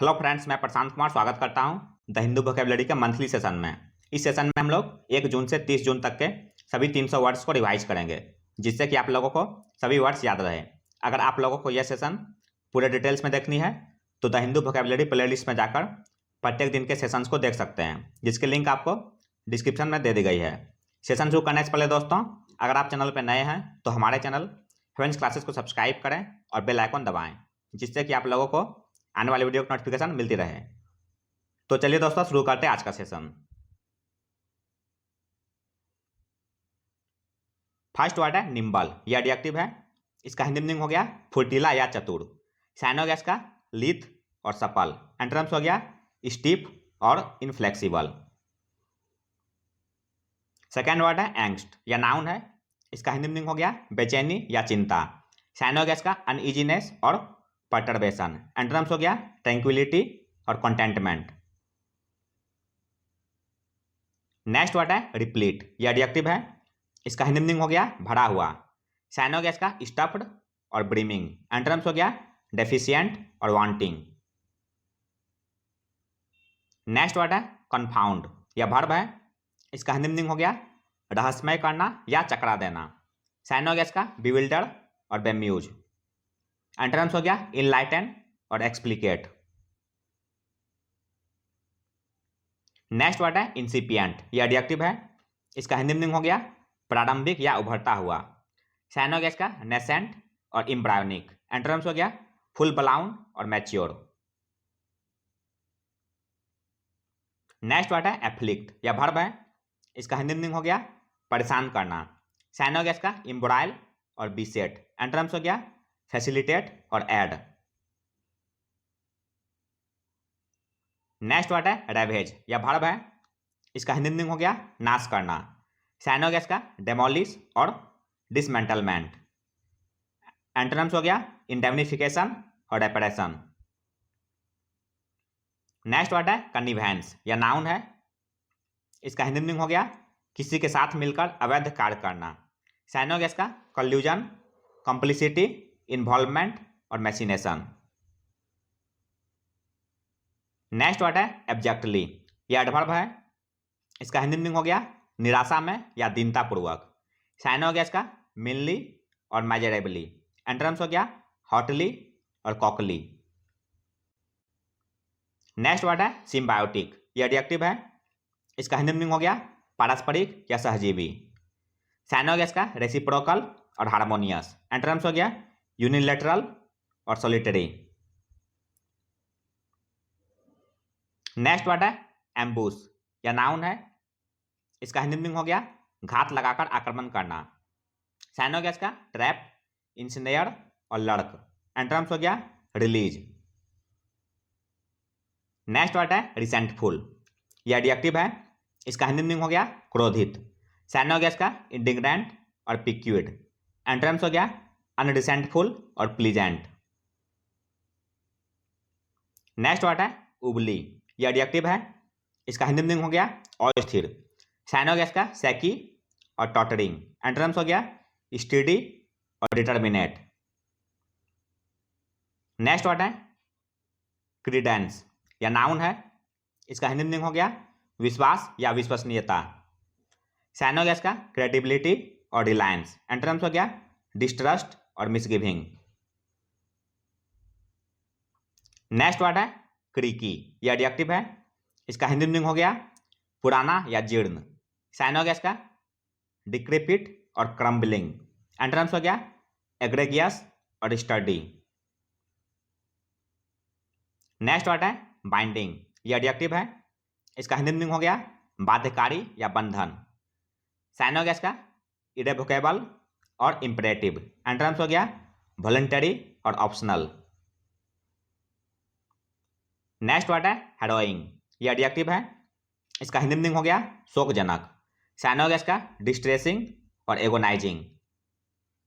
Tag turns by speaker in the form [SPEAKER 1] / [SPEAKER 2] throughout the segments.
[SPEAKER 1] Hello friends, मैं प्रशांत कुमार स्वागत करता हूं द हिंदू वोकेबलरी के मंथली सेशन में। इस सेशन में हम लोग 1 जून से 30 जून तक के सभी 300 वर्ड्स को रिवाइज करेंगे, जिससे कि आप लोगों को सभी वर्ड्स याद रहे। अगर आप लोगों को यह सेशन पूरे डिटेल्स में देखनी है तो द हिंदू वोकेबलरी प्लेलिस्ट में जाकर प्रत्येक दिन के सेशंस को देख सकते हैं, जिसकी लिंक आपको डिस्क्रिप्शन में दे दी गई है। सेशन शुरू करने से पहले दोस्तों, अगर आप चैनल पर नए हैं तो हमारे चैनल फ्रेंड्स क्लासेस को सब्सक्राइब करें और बेल आइकन दबाएं, जिससे कि आप लोगों को आने वाली वीडियो की नोटिफिकेशन मिलती रहे। तो चलिए दोस्तों, शुरू करते हैं आज का सेशन। फर्स्ट वर्ड है निम्बल। यह एडजेक्टिव है। इसका हिंदी मीनिंग हो गया फुर्तीला या चतुर। साइन हो गया इसका लिथ और सफल। एंटोनिम्स हो गया स्टीफ और इनफ्लेक्सिबल। सेकेंड वर्ड है एंग्स्ट। यह नाउन है। इसका हिंदी मीनिंग हो गया बेचैनी या चिंता। साइन हो गया इसका अनइजीनेस और परटर्बेशन। एंटोनिम्स हो गया ट्रैंक्विलिटी और कंटेंटमेंट। नेक्स्ट वर्ड है रिप्लीट। यह एडजेक्टिव है। इसका हिंदी मीनिंग हो गया भरा हुआ। साइन हो गया इसका स्टफ्ड और ब्रीमिंग। एंटोनिम्स हो गया डेफिशिएंट और वांटिंग। नेक्स्ट वर्ड है कन्फाउंड। यह वर्ब है। इसका हिंदी मीनिंग हो गया रहस्यमय करना या चकरा देना। साइन हो गया इसका बिविल्डर और बेम्यूज। एंटोनिम्स हो गया इनलाइटन और एक्सप्लिकेट। नेक्स्ट वर्ड है इंसिपिएंट। यह एडजेक्टिव है। इसका हिंदी मीनिंग हो गया प्रारंभिक या उभरता हुआ। साइन हो गया इसका नेसेंट और इम्ब्रायोनिक। एंटोनिम्स हो गया फुल ब्लाउन और मैच्योर। नेक्स्ट वर्ड है एफ्लिक्ट। यह वर्ब है। इसका हिंदी मीनिंग हो गया परेशान करना। साइन हो गया इसका इम्ब्राइल और बीसेट। एंटोनिम्स हो गया फैसिलिटेट और ऐड। नेक्स्ट वर्ड है रेवेज। यह वर्ब है। इसका हिंदी मीनिंग हो गया नाश करना। साइन हो गया इसका डेमोलिश और डिसमेंटलमेंट। एंटोनिम्स हो गया इंडेमनिफिकेशन और रेपरेशन। नेक्स्ट वर्ड है कन्निवेंस। यह नाउन है। इसका हिंदी मीनिंग हो गया किसी के साथ मिलकर अवैध कार्य करना। साइन हो गया इसका कल्यूजन, कॉम्प्लिसिटी, इन्वॉल्वमेंट और मैसिनेशन। नेक्स्ट वर्ड है एब्जेक्टली। यह एडवर्ब है। इसका हिंदी मीनिंग हो गया निराशा में या दीनतापूर्वक। साइन हो गया इसका मेनली और मेजरेबली। एंटोनिम्स हो गया हॉटली और कॉकली। नेक्स्ट वर्ड है सिम्बायोटिक। यह एडजेक्टिव है। इसका हिंदी मीनिंग हो गया पारस्परिक या सहजीवी। साइन हो गया इसका रेसिप्रोकल और हार्मोनियस। एंटोनिम्स हो गया यूनिलेटरल और सॉलिटरी। नेक्स्ट वर्ड है एम्बूश। यह नाउन है। इसका हिंदी मीनिंग हो गया घात लगाकर आक्रमण करना। साइन हो गया इसका ट्रैप, इंसनेयर और लड़क। एंटोनिम्स हो गया रिलीज। नेक्स्ट वर्ड है रिसेंटफुल। यह एडजेक्टिव है। इसका हिंदी मीनिंग हो गया क्रोधित। साइन हो गया इसका इंडिग्नेंट और पिक्यूड। एंटोनिम्स हो गया अनरिसेंटफुल और प्लीजेंट। नेक्स्ट वर्ड है उबली। यह एडजेक्टिव है। इसका हिंदी मीनिंग हो गया अस्थिर। साइन हो गया इसका सैकी और टॉटरिंग। एंटोनिम्स हो गया स्टेडी और डिटर्मिनेट। नेक्स्ट वर्ड है क्रीडेंस। यह नाउन है। इसका हिंदी मीनिंग हो गया विश्वास या विश्वसनीयता। साइन हो गया इसका क्रेडिबिलिटी और रिलायंस। एंटोनिम्स हो गया डिस्ट्रस्ट और मिसगिविंग। नेक्स्ट वर्ड है क्रीकी। यह एडजेक्टिव है। इसका हिंदी मीनिंग हो गया पुराना या जीर्ण। साइन हो गया इसका डिक्रेपिट और क्रम्बलिंग। एंटोनिम्स हो गया एग्रेगियस और स्टर्डी। नेक्स्ट वर्ड है बाइंडिंग। यह एडजेक्टिव है। इसका हिंदी मीनिंग हो गया बाध्यकारी या बंधन। साइन हो गया इसका इरेवोकेबल और इम्परेटिव। एंटोनिम्स हो गया वॉलंटरी और ऑप्शनल। नेक्स्ट वर्ड है हैरोइंग। यह एडजेक्टिव है। इसका हिंदी मीनिंग हो गया शोकजनक। साइन हो गया इसका डिस्ट्रेसिंग और एगोनाइजिंग।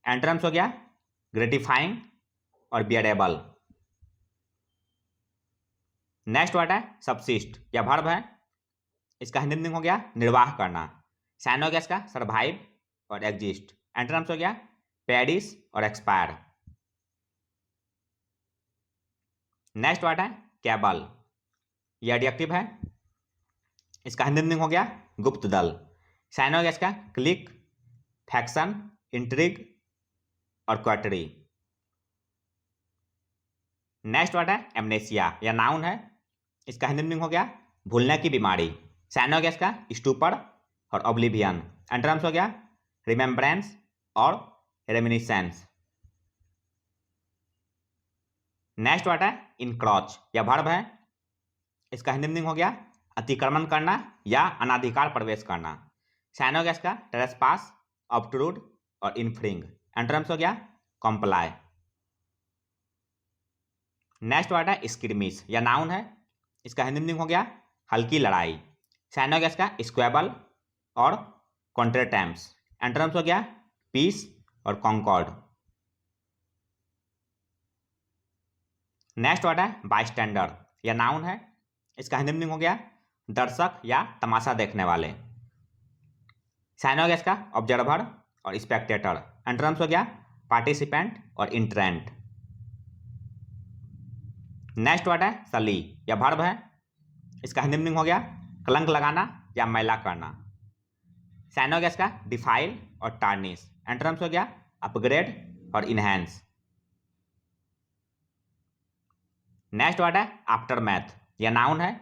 [SPEAKER 1] एंटोनिम्स हो गया ग्रेटिफाइंग और बियरेबल। नेक्स्ट वर्ड है सबसिस्ट। यह वर्ब है। इसका हिंदी मीनिंग हो गया निर्वाह करना। साइन हो गया इसका सर्वाइव और एग्जिस्ट। एंटोनिम्स हो गया पेरिश और एक्सपायर। नेक्स्ट वर्ड है कैबल, ये एडजेक्टिव है। इसका हिंदी मीनिंग हो गया गुप्त दल। साइन हो गया इसका क्लिक, फैक्शन, इंट्रिग और क्वाटरी। नेक्स्ट वर्ड है एमनेसिया, यह नाउन है। इसका हिंदी मीनिंग हो गया भूलने की बीमारी। साइन हो गया इसका स्टूपर और ऑब्लिवियन। एंटरम्स हो गया रिमेम्बरेंस और रेमिनिसेंस। नेक्स्ट वर्ड है इनक्रॉच, यह वर्ब है। इसका हिंदी मीनिंग हो गया अतिक्रमण करना या अनाधिकार प्रवेश करना। साइन हो गया इसका ट्रेसपास, ऑब्ट्रूड और इन्फ्रिंग। एंटरम्स हो गया कॉम्प्लाई। नेक्स्ट वर्ड है स्क्रिमिश, यह नाउन है। इसका हिंदी मीनिंग हो गया हल्की लड़ाई। साइन हो गया इसका स्क्वेबल और कॉन्ट्रेटेम्स। एंटरम्स हो गया पीस और कॉन्कॉर्ड। नेक्स्ट वर्ड है बाईस्टैंडर, यह नाउन है। इसका हिंदी मीनिंग हो गया दर्शक या तमाशा देखने वाले। साइन हो गया इसका ऑब्जर्वर और स्पेक्टेटर। एंटरम्स हो गया पार्टिसिपेंट और इंट्रेंट। नेक्स्ट वर्ड है सली, यह वर्ब है। इसका हिंदी मीनिंग हो गया कलंक लगाना या मैला करना। साइन हो गया इसका डिफाइल और टार्निश। एंटरम्स हो गया अपग्रेड और इनहेंस। नेक्स्ट वर्ड है आफ्टर मैथ, यह नाउन है।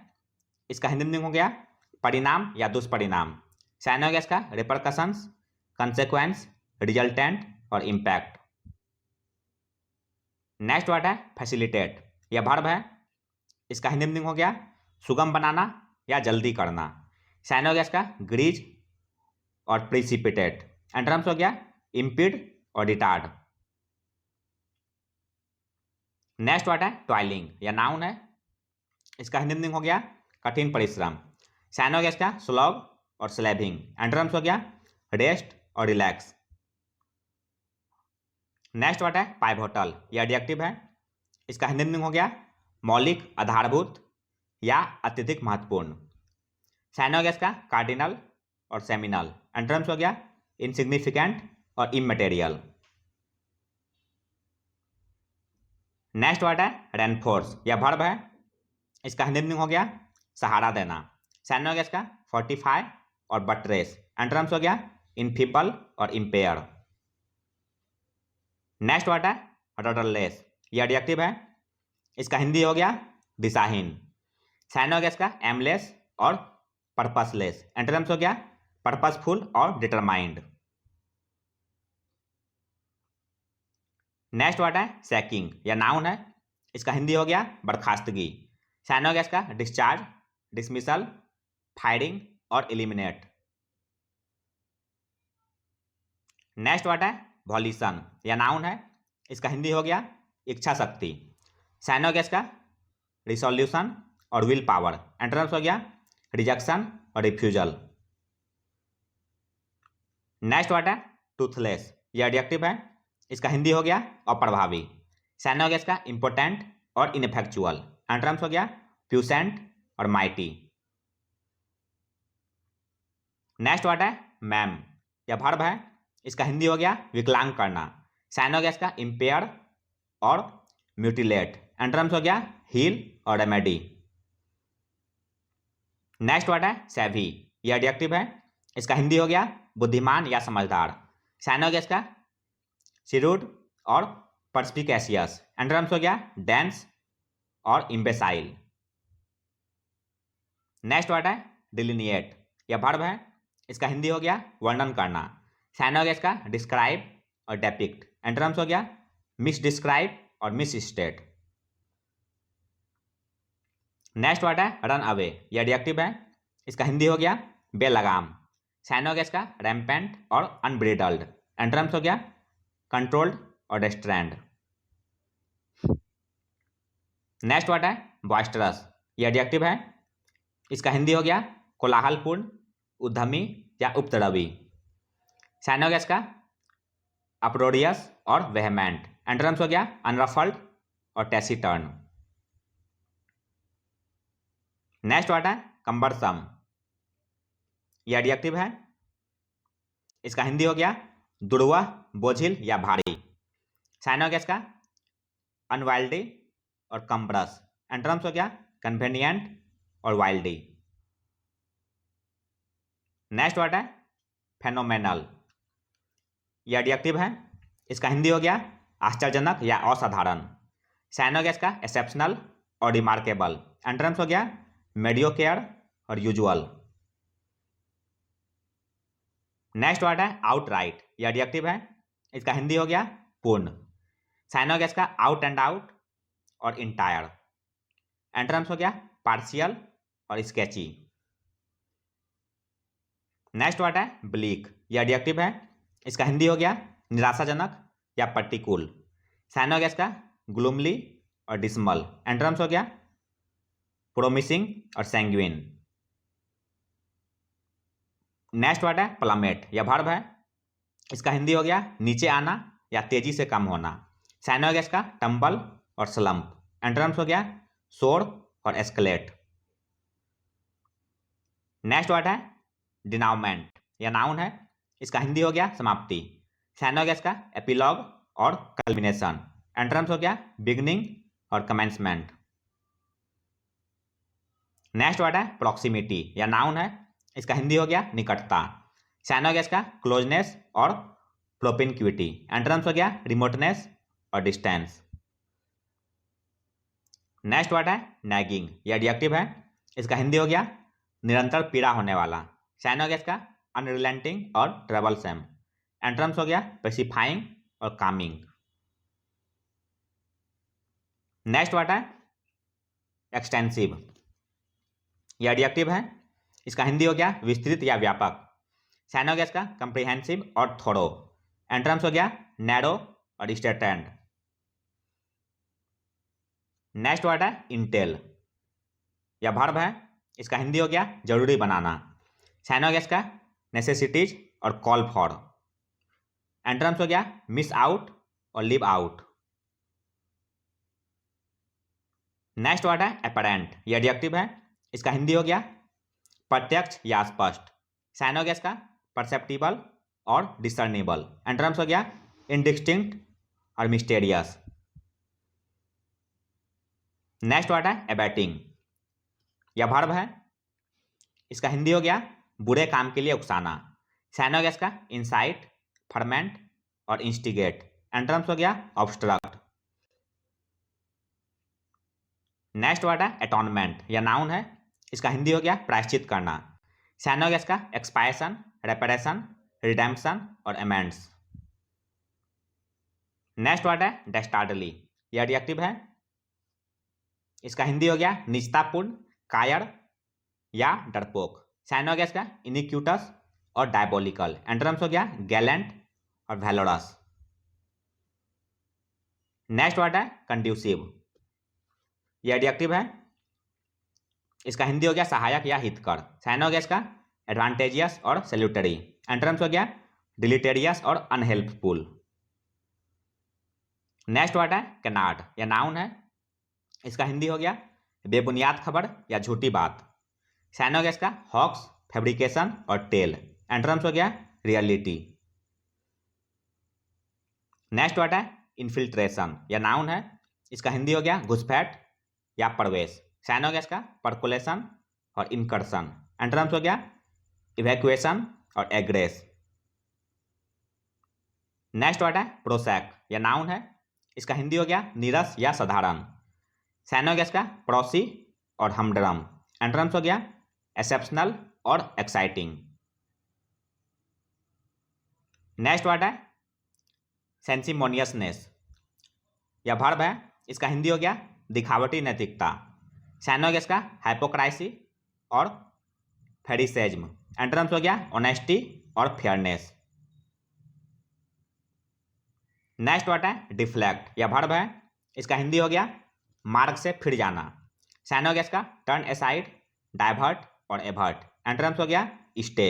[SPEAKER 1] इसका हिंदी मीनिंग हो गया परिणाम या दुष्परिणाम। साइन हो गया इसका रिपरकशंस, कंसेक्वेंस, रिजल्टेंट और इम्पैक्ट। नेक्स्ट वर्ड है फैसिलिटेट, यह वर्ब है। इसका हिंदी मीनिंग हो गया सुगम बनाना या जल्दी करना। साइन हो गया इसका ग्रीज और प्रिसिपिटेट। एंटरम्स हो गया इम्पीड और रिटार्ड। नेक्स्ट वर्ड है टॉयलिंग, यह नाउन है। इसका हिंदी मीनिंग हो गया कठिन परिश्रम। साइन हो गया इसका स्लॉग और स्लेविंग। एंटरम्स हो गया रेस्ट और रिलैक्स। नेक्स्ट वर्ड है पाइवोटल, यह एडजेक्टिव है। इसका हिंदी मीनिंग हो गया मौलिक, आधारभूत या अत्यधिक महत्वपूर्ण। साइन हो गया इसका कार्डिनल और सेमिनल। एंटरम्स हो गया इनसिग्निफिकेंट और इमटेरियल। नेक्स्ट वर्ड है रेनफोर्स, यह वर्ब है। इसका हिंदी मीनिंग हो गया सहारा देना। साइन हो गया इसका फोर्टिफाई और बट्रेस। एंटरम्स हो गया इनफीबल और इम्पेयर। नेक्स्ट वर्ड है रडरलेस, यह एडजेक्टिव है। इसका हिंदी हो गया दिशाहीन। साइन हो गया इसका एमलेस और पर्पसलेस। एंटरम्स हो गया पर्पसफुल और डिटरमाइंड। नेक्स्ट वर्ड है सैकिंग, यह नाउन है। इसका हिंदी हो गया बर्खास्तगी। साइन हो गया इसका डिस्चार्ज, डिसमिसल, फायरिंग और एलिमिनेट। नेक्स्ट वर्ड है वॉल्यूशन, यह नाउन है। इसका हिंदी हो गया इच्छा शक्ति। साइन हो गया इसका रिसोल्यूशन और विल पावर। एंटरम्स हो गया रिजेक्शन और रिफ्यूजल। नेक्स्ट वर्ड है टूथलेस, यह एडजेक्टिव है। इसका हिंदी हो गया अप्रभावी। साइन हो गया इसका इम्पोर्टेंट और इनफेक्चुअल। एंटरम्स हो गया प्यूसेंट और माइटी। नेक्स्ट वर्ड है मैम, यह वर्ब है। इसका हिंदी हो गया विकलांग करना। साइन हो गया इसका इम्पेयर और म्यूटिलेट। एंटरम्स हो गया हील और रेमेडी। नेक्स्ट वर्ड है सेवी, यह एडजेक्टिव है। इसका हिंदी हो गया बुद्धिमान या समझदार। साइन हो गया इसका सिरूड और पर्स्पिकेशियस। एंटरम्स हो गया डेंस और इम्बेसाइल। नेक्स्ट वर्ड है डिलिनिएट, यह वर्ब है। इसका हिंदी हो गया वर्णन करना। साइन हो गया इसका डिस्क्राइब और डेपिक्ट। एंटरम्स हो गया मिस डिस्क्राइब और मिस स्टेट। नेक्स्ट वर्ड है रन अवे, यह एडजेक्टिव है। इसका हिंदी हो गया बेलगाम। साइन हो गया इसका रैम्पेंट और अनब्रिडल्ड। एंटरम्स हो गया कंट्रोल्ड और रेस्ट्रेंड। नेक्स्ट वर्ड है बॉइस्टरस, यह एडजेक्टिव है। इसका हिंदी हो गया कोलाहलपूर्ण, उद्यमी या उपद्रवी। साइन हो गया इसका अप्रोडियस और वेहमेंट। एंटरम्स हो गया अनरफल्ड और टैसिटर्न। नेक्स्ट वर्ड है कंबरसम, यह एडजेक्टिव है। इसका हिंदी हो गया दुर्वह, बोझिल या भारी। साइन हो गया इसका अनवाइल्डी और कम्ब्रस। एंटोनिम्स हो गया कन्वेनिएंट और वाइल्डी। नेक्स्ट वर्ड है फेनोमेनल, यह एडजेक्टिव है, इसका हिंदी हो गया आश्चर्यजनक या असाधारण। साइनोगेस का एक्सेप्शनल और रिमार्केबल। एंटोनिम्स हो गया मेडियोकेयर और यूजुअल। नेक्स्ट वर्ड है आउटराइट, यह एडजेक्टिव है, इसका हिंदी हो गया पूर्ण। साइनोगेस का आउट एंड आउट और इंटायर। एंटोनिम्स हो गया पार्शियल और स्केची। नेक्स्ट वर्ड है ब्लीक, यह एडजेक्टिव है, इसका हिंदी हो गया निराशाजनक या प्रतिकूल। साइनोगेस का ग्लूमली और डिसमल। एंटोनिम्स हो गया प्रोमिसिंग और सैंग्विन। नेक्स्ट वर्ड है प्लमेट, यह वर्ब है, इसका हिंदी हो गया नीचे आना या तेजी से कम होना। साइनोगेस का टंबल और स्लम्प। एंटोनिम्स हो गया सोर और एस्केलेट। नेक्स्ट वर्ड है डिनाउमेंट, यह नाउन है, इसका हिंदी हो गया समाप्ति। साइनोगेस का एपिलॉग और कल्मिनेशन। एंटोनिम्स हो गया बिगनिंग और कमेंसमेंट। नेक्स्ट वर्ड है प्रॉक्सिमिटी, यह नाउन है, इसका हिंदी हो गया निकटता। साइनोगेस का क्लोजनेस और प्रोपिनक्विटी। एंटोनिम्स हो गया रिमोटनेस और डिस्टेंस। नेक्स्ट वर्ड है नैगिंग, यह एडजेक्टिव है, इसका हिंदी हो गया निरंतर पीड़ा होने वाला। साइनोगेस का अनरिलेंटिंग और ट्रबलसम। एंटोनिम्स हो गया पेसिफाइंग और कामिंग। नेक्स्ट वर्ड है एक्सटेंसिव, यह एडजेक्टिव है, इसका हिंदी हो गया विस्तृत या व्यापक। साइनोगेस का कंप्रिहेंसिव और थोरो। एंटोनिम्स हो गया नैरो और स्ट्रेटेंड। नेक्स्ट वर्ड है इंटेल, यह वर्ब है, इसका हिंदी हो गया जरूरी बनाना। साइनोगेस का नेसेसिटीज और कॉल फॉर। एंटोनिम्स हो गया मिस आउट और लिव आउट। नेक्स्ट वर्ड है एपरेंट, यह एडजेक्टिव है, इसका हिंदी हो गया प्रत्यक्ष या स्पष्ट। साइनोगेस का परसेप्टिबल और डिसर्नेबल। एंटोनिम्स हो गया इनडिस्टिंक्ट और मिस्टेरियस। नेक्स्ट वर्ड है एबेटिंग, यह वर्ब है, इसका हिंदी हो गया बुरे काम के लिए उकसाना। साइनोगेस का इंसाइट, फर्मेंट और इंस्टिगेट। एंटोनिम्स हो गया ऑब्स्ट्रक्ट। नेक्स्ट वर्ड है एटॉनमेंट, यह नाउन है, इसका हिंदी हो गया प्रायश्चित करना। साइनोगेस का एक्सपायसन, रेपरेशन, रिडेम्पशन और एमेंड्स। नेक्स्ट वर्ड है डेस्टार्डली, यह एडजेक्टिव है, इसका हिंदी हो गया निजतापूर्ण, कायर या डरपोक। साइनोगेस का इनिक्यूटस और डायबोलिकल। एंटोनिम्स हो गया गैलेंट और वैलोरस। नेक्स्ट वर्ड है कंड्यूसिव, यह एडजेक्टिव है, इसका हिंदी हो गया सहायक या हितकर। साइनोगेस का एडवांटेजियस और सैल्यूटरी। एंटोनिम्स हो गया डिलीटेरियस और अनहेल्पफुल। नेक्स्ट वर्ड है कैनार्ड, यह नाउन है, इसका हिंदी हो गया बेबुनियाद खबर या झूठी बात। साइनोगेस का हॉक्स, फैब्रिकेशन और टेल। एंटोनिम्स हो गया रियलिटी। नेक्स्ट वर्ड है इन्फिल्ट्रेशन, यह नाउन है, इसका हिंदी हो गया घुसपैठ या प्रवेश। साइनोगेस का परकुलेशन और इनकर्शन। एंटोनिम्स हो गया इवैक्यूएशन और एग्रेस। नेक्स्ट वर्ड है प्रोसैक, यह नाउन है, इसका हिंदी हो गया नीरस या साधारण। साइनोगेस का प्रोसी और हमड्रम। एंटोनिम्स हो गया एक्सेप्शनल और एक्साइटिंग। नेक्स्ट वर्ड है सेंसिमोनियसनेस, यह वर्ब है, इसका हिंदी हो गया दिखावटी नैतिकता। साइनोगेस का हाइपोक्राइसी और फेरिसेज्म। एंटोनिम्स हो गया ऑनेस्टी और फेयरनेस। नेक्स्ट वर्ड है डिफ्लेक्ट, यह वर्ब है, इसका हिंदी हो गया मार्ग से फिर जाना। साइनोगेस का टर्न एसाइड, डाइवर्ट और एवर्ट। एंटोनिम्स हो गया स्टे।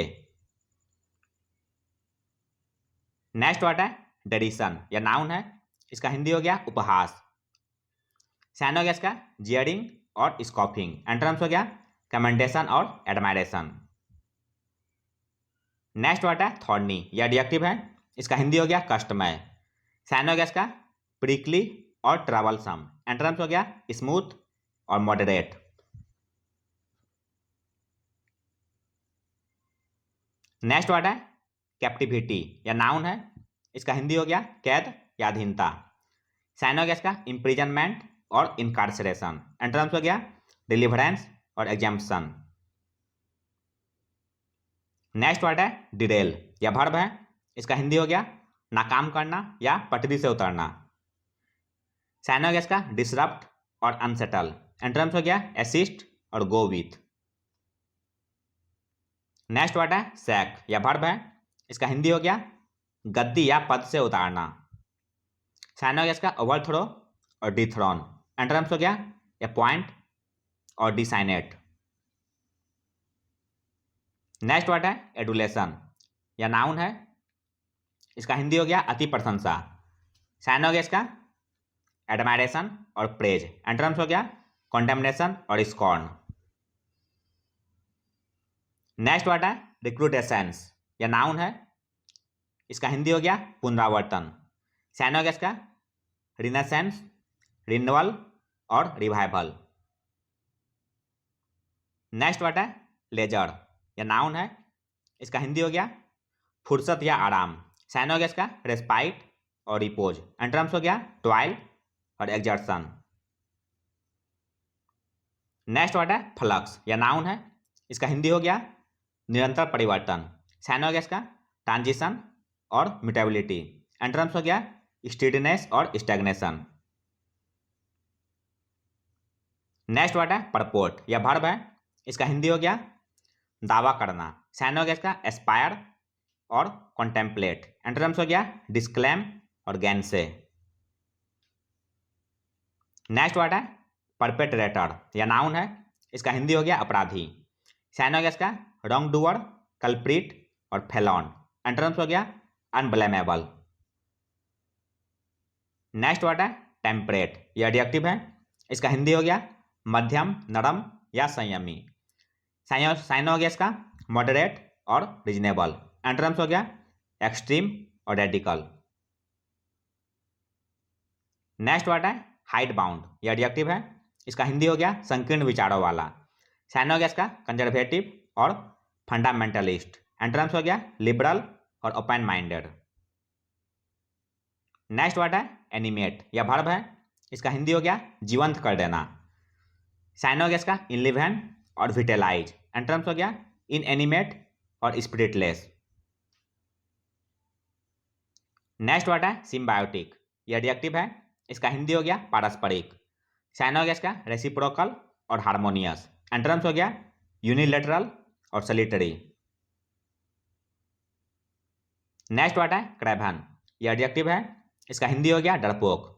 [SPEAKER 1] नेक्स्ट वर्ड है डेरिशन, यह नाउन है, इसका हिंदी हो गया उपहास। साइनोगेस का जियरिंग और स्कॉफिंग। एंटोनिम्स हो गया कमेंडेशन और एडमायरेशन। नेक्स्ट वर्ड है थॉर्नी, यह एडजेक्टिव है, इसका हिंदी हो गया कष्टमय। साइनोगेस का प्रिकली और ट्रबलसम। एंटोनिम्स हो गया स्मूथ और मॉडरेट। नेक्स्ट वर्ड है कैप्टिविटी, या नाउन है, इसका हिंदी हो गया कैद या अधीनता। साइन हो गया इसका इम्प्रिजनमेंट और इनकार्सरेशन। एंटोनिम्स हो गया डिलीवरेंस और एग्जाम्पशन। नेक्स्ट वर्ड है डिरेल, या वर्ब है, इसका हिंदी हो गया नाकाम करना या पटरी से उतरना। साइन हो गया इसका डिसरप्ट और अनसेटल। एंटोनिम्स हो गया असिस्ट और गो विथ। नेक्स्ट वर्ड है सैक, या वर्ब है, इसका हिंदी हो गया गद्दी या पद से उतारना। साइन हो गया इसका ओवरथ्रो और डिथ्रोन। एंटोनिम्स हो गया अपॉइंट और डिसाइनेट। नेक्स्ट वर्ड है एडुलेशन, या नाउन है, इसका हिंदी हो गया अति प्रशंसा। साइन हो गया इसका एडमायरेशन और प्रेज। एंटोनिम्स हो गया कॉन्डेमनेशन और स्कॉर्न। नेक्स्ट वर्ड है रिक्रूटेशंस, या नाउन है, इसका हिंदी हो गया पुनरावर्तन। साइन हो गया इसका रिनेसेंस, रिन्यूअल और रिवाइवल। नेक्स्ट वर्ड है लेजर, या नाउन है, इसका हिंदी हो गया फुर्सत या आराम। साइन हो गया इसका रेस्पाइट और रिपोज। एंटोनिम्स हो गया टॉयल और एक्सर्शन। नेक्स्ट वर्ड है फ्लक्स, या नाउन है, इसका हिंदी हो गया निरंतर परिवर्तन। साइन हो गया इसका ट्रांजिशन और म्यूटेबिलिटी। एंटोनिम्स हो गया स्टीडीनेस और स्टैग्नेशन। नेक्स्ट वर्ड है परपोर्ट, या वर्ब है, इसका हिंदी हो गया दावा करना। साइन हो गया इसका एस्पायर और कॉन्टेम्पलेट। एंटोनिम्स हो गया डिस्क्लेम और गैंसे। नेक्स्ट वर्ड है परपेट्रेटर, या नाउन है, इसका हिंदी हो गया अपराधी। साइन हो गया इसका रॉन्ग डूअर, कल्प्रिट और फेलॉन। एंटोनिम्स हो गया अनब्लेमेबल। नेक्स्ट वर्ड है टेम्परेट, यह एडजेक्टिव है, इसका हिंदी हो गया मध्यम, नरम या संयमी। साइन हो गया इसका मॉडरेट और रीजनेबल। एंटोनिम्स हो गया एक्सट्रीम और रेडिकल। नेक्स्ट वर्ड है हाइड बाउंड, यह एडजेक्टिव है, इसका हिंदी हो गया संकीर्ण विचारों वाला। साइन हो गया इसका कंजर्वेटिव और फंडामेंटलिस्ट। एंटोनिम्स हो गया लिबरल और ओपन माइंडेड। नेक्स्ट वर्ड है एनिमेट, यह वर्ब है, इसका हिंदी हो गया जीवंत कर देना। साइन हो गया इसका इनलिवेंट और विटेलाइज। एंटोनिम्स हो गया इनएनिमेट और स्पिरिटलेस। नेक्स्ट वर्ड है सिम्बायोटिक, यह एडजेक्टिव है, इसका हिंदी हो गया पारस्परिक। साइन हो गया इसका रेसिप्रोकल और हार्मोनियस। एंटोनिम्स हो गया यूनिलेटरल और सॉलिटरी। नेक्स्ट वर्ड है क्रेवन, यह एडजेक्टिव है, इसका हिंदी हो गया डरपोक।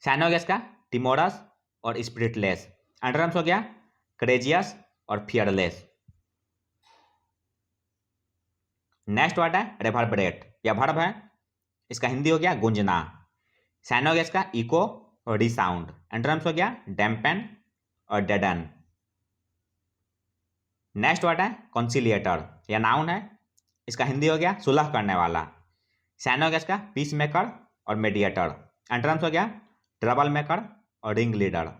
[SPEAKER 1] साइन हो गया इसका टिमोरस और स्पिरिटलेस। एंटोनिम्स हो गया करेजियस और फियरलेस। नेक्स्ट वर्ड है रेवर्बरेट, यह वर्ब है, इसका हिंदी हो गया गूंजना। साइन हो गया इसका इको और रिसाउंड। एंटोनिम्स हो गया डैम्पन और डेडन। नेक्स्ट वर्ड है कॉन्सिलिएटर, यह नाउन है, इसका हिंदी हो गया सुलह करने वाला। साइन हो गया इसका पीस मेकर और मीडिएटर। एंटोनिम्स हो गया ट्रबल मेकर और रिंग लीडर।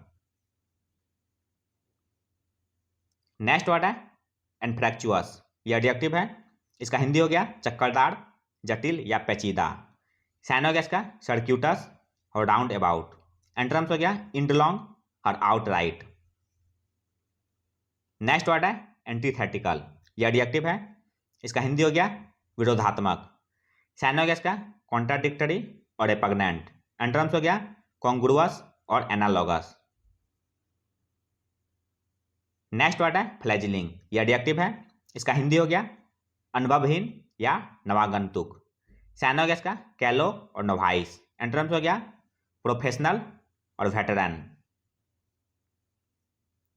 [SPEAKER 1] नेक्स्ट वर्ड है एनफ्रैक्चुअस, यह एडजेक्टिव है, इसका हिंदी हो गया चक्करदार, जटिल या पेचीदा। साइन हो गया इसका सर्क्यूटस और राउंड अबाउट। एंटोनिम्स हो गया इंडलोंग और आउटराइट। नेक्स्ट वर्ड है एंटीथेटिकल, यह एडजेक्टिव है, इसका हिंदी हो गया विरोधात्मक। साइन हो गया इसका कॉन्ट्राडिक्टरी और रिपग्नेंट। एंटोनिम्स हो गया कॉन्ग्रुअस और एनालॉगस। नेक्स्ट वर्ड है फ्लैजिलिंग, यह एडजेक्टिव है, इसका हिंदी हो गया अनुभवहीन या नवागंतुक। साइन हो गया इसका कैलो और नोवाइस। एंटोनिम्स हो गया प्रोफेशनल और वेटरन।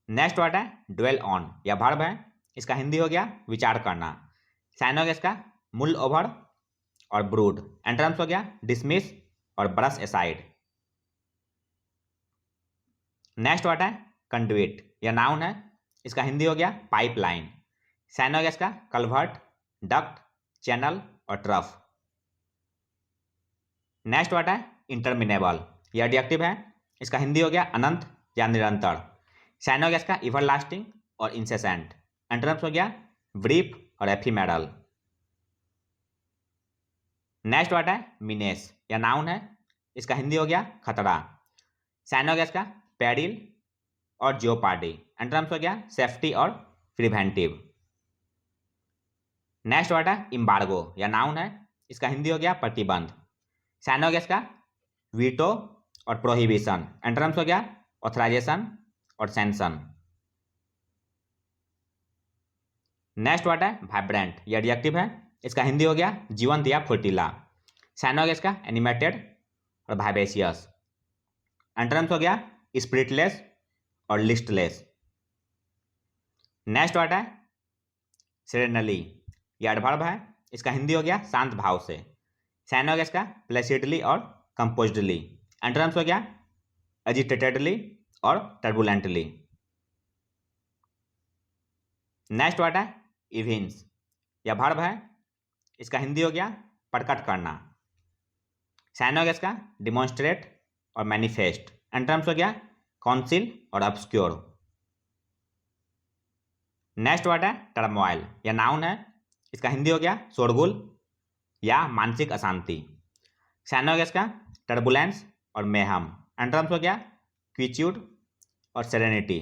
[SPEAKER 1] नेक्स्ट वर्ड है ड्वेल ऑन, यह वर्ब है, इसका हिंदी हो गया विचार करना। साइन हो गया इसका मुल ओवर और ब्रूड। एंटोनिम्स हो गया डिसमिस और ब्रश एसाइड। नेक्स्ट वर्ड है कंडुइट, यह नाउन है, इसका हिंदी हो गया पाइपलाइन। साइन हो गया इसका कल्वर्ट, डक्ट, चैनल और ट्रफ। नेक्स्ट वर्ड है इंटरमिनेबल, यह एडजेक्टिव है, इसका हिंदी हो गया अनंत या निरंतर। साइनोगैस का एवरलास्टिंग और इंसेसेंट। एंटोनिम्स हो गया ब्रीफ और एफिमेरल। नेक्स्ट वर्ड है मीनेस, या नाउन है, इसका हिंदी हो गया खतरा। साइनोगैस का पेरिल और जियोपार्डी। एंटोनिम्स हो गया सेफ्टी और प्रिवेंटिव। नेक्स्ट वर्ड है इम्बार्गो, या नाउन है, इसका हिंदी हो गया प्रतिबंध। साइनोगैस का वीटो और प्रोहिबिशन। एंटोनिम्स हो गया ऑथराइजेशन और सैंक्शन। नेक्स्ट वर्ड है वाइब्रेंट, यह एडजेक्टिव है, इसका हिंदी हो गया जीवंत या फुर्तीला। साइनोगैस का एनिमेटेड और वाइवेशियस। एंटोनिम्स हो गया स्पिरिटलेस और लिस्टलेस। नेक्स्ट वर्ड है सेरेनली, यह एडवर्ब है, इसका हिंदी हो गया शांत भाव से। साइनोगैस का प्लेसिडली और कंपोज्डली। एंटोनिम्स हो गया एजिटेटेडली और टर्बुलेंटली। नेक्स्ट वर्ड है इविंस, यह वर्ब है, इसका हिंदी हो गया प्रकट करना। साइनोगैस का डिमॉन्स्ट्रेट और मैनिफेस्ट। एंटोनिम्स हो गया कॉन्सिल और ऑब्स्क्योर। नेक्स्ट वर्ड है टर्मोइल, यह नाउन है, इसका हिंदी हो गया शोरगुल या मानसिक अशांति। साइनोगैस का टर्बुलेंस और मेहम। एंटोनिम्स हो गया क्विच्यूड और सेरेनिटी।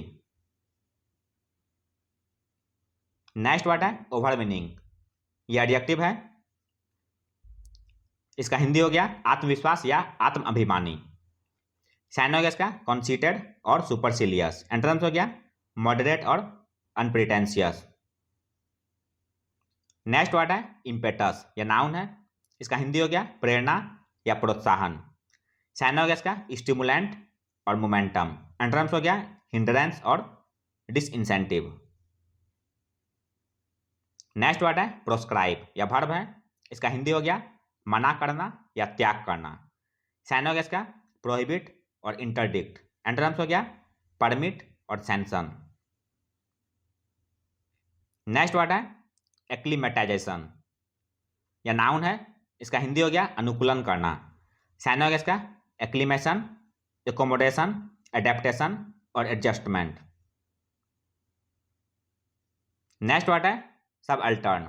[SPEAKER 1] नेक्स्ट वर्ड है ओवरविनिंग, यह एडजेक्टिव है, इसका हिंदी हो गया आत्मविश्वास या आत्म अभिमानी। साइनोगैस का कॉन्सीटेड और सुपरसिलियस। एंटोनिम्स हो गया मॉडरेट और अनप्रिटेंशियस। नेक्स्ट वर्ड है इम्पेटस, यह नाउन है, इसका हिंदी हो गया प्रेरणा या प्रोत्साहन। साइनोगैस का स्टिमुलेंट और मोमेंटम। एंटोनिम्स हो गया हिंड्रेंस और डिसइंसेंटिव। नेक्स्ट वर्ड है प्रोस्क्राइब, यह वर्ब है, इसका हिंदी हो गया मना करना या त्याग करना। साइनोगैस का प्रोहिबिट और इंटरडिक्ट। एंटोनिम्स हो गया परमिट और सैंक्शन। नेक्स्ट वर्ड है एक्लीमेटाइजेशन, यह नाउन है, इसका हिंदी हो गया अनुकूलन करना। साइनोगैस का एक्लीमेशन, एकोमोडेशन, एडेप्टेशन और एडजस्टमेंट। नेक्स्ट वर्ड है सबअल्टर्न,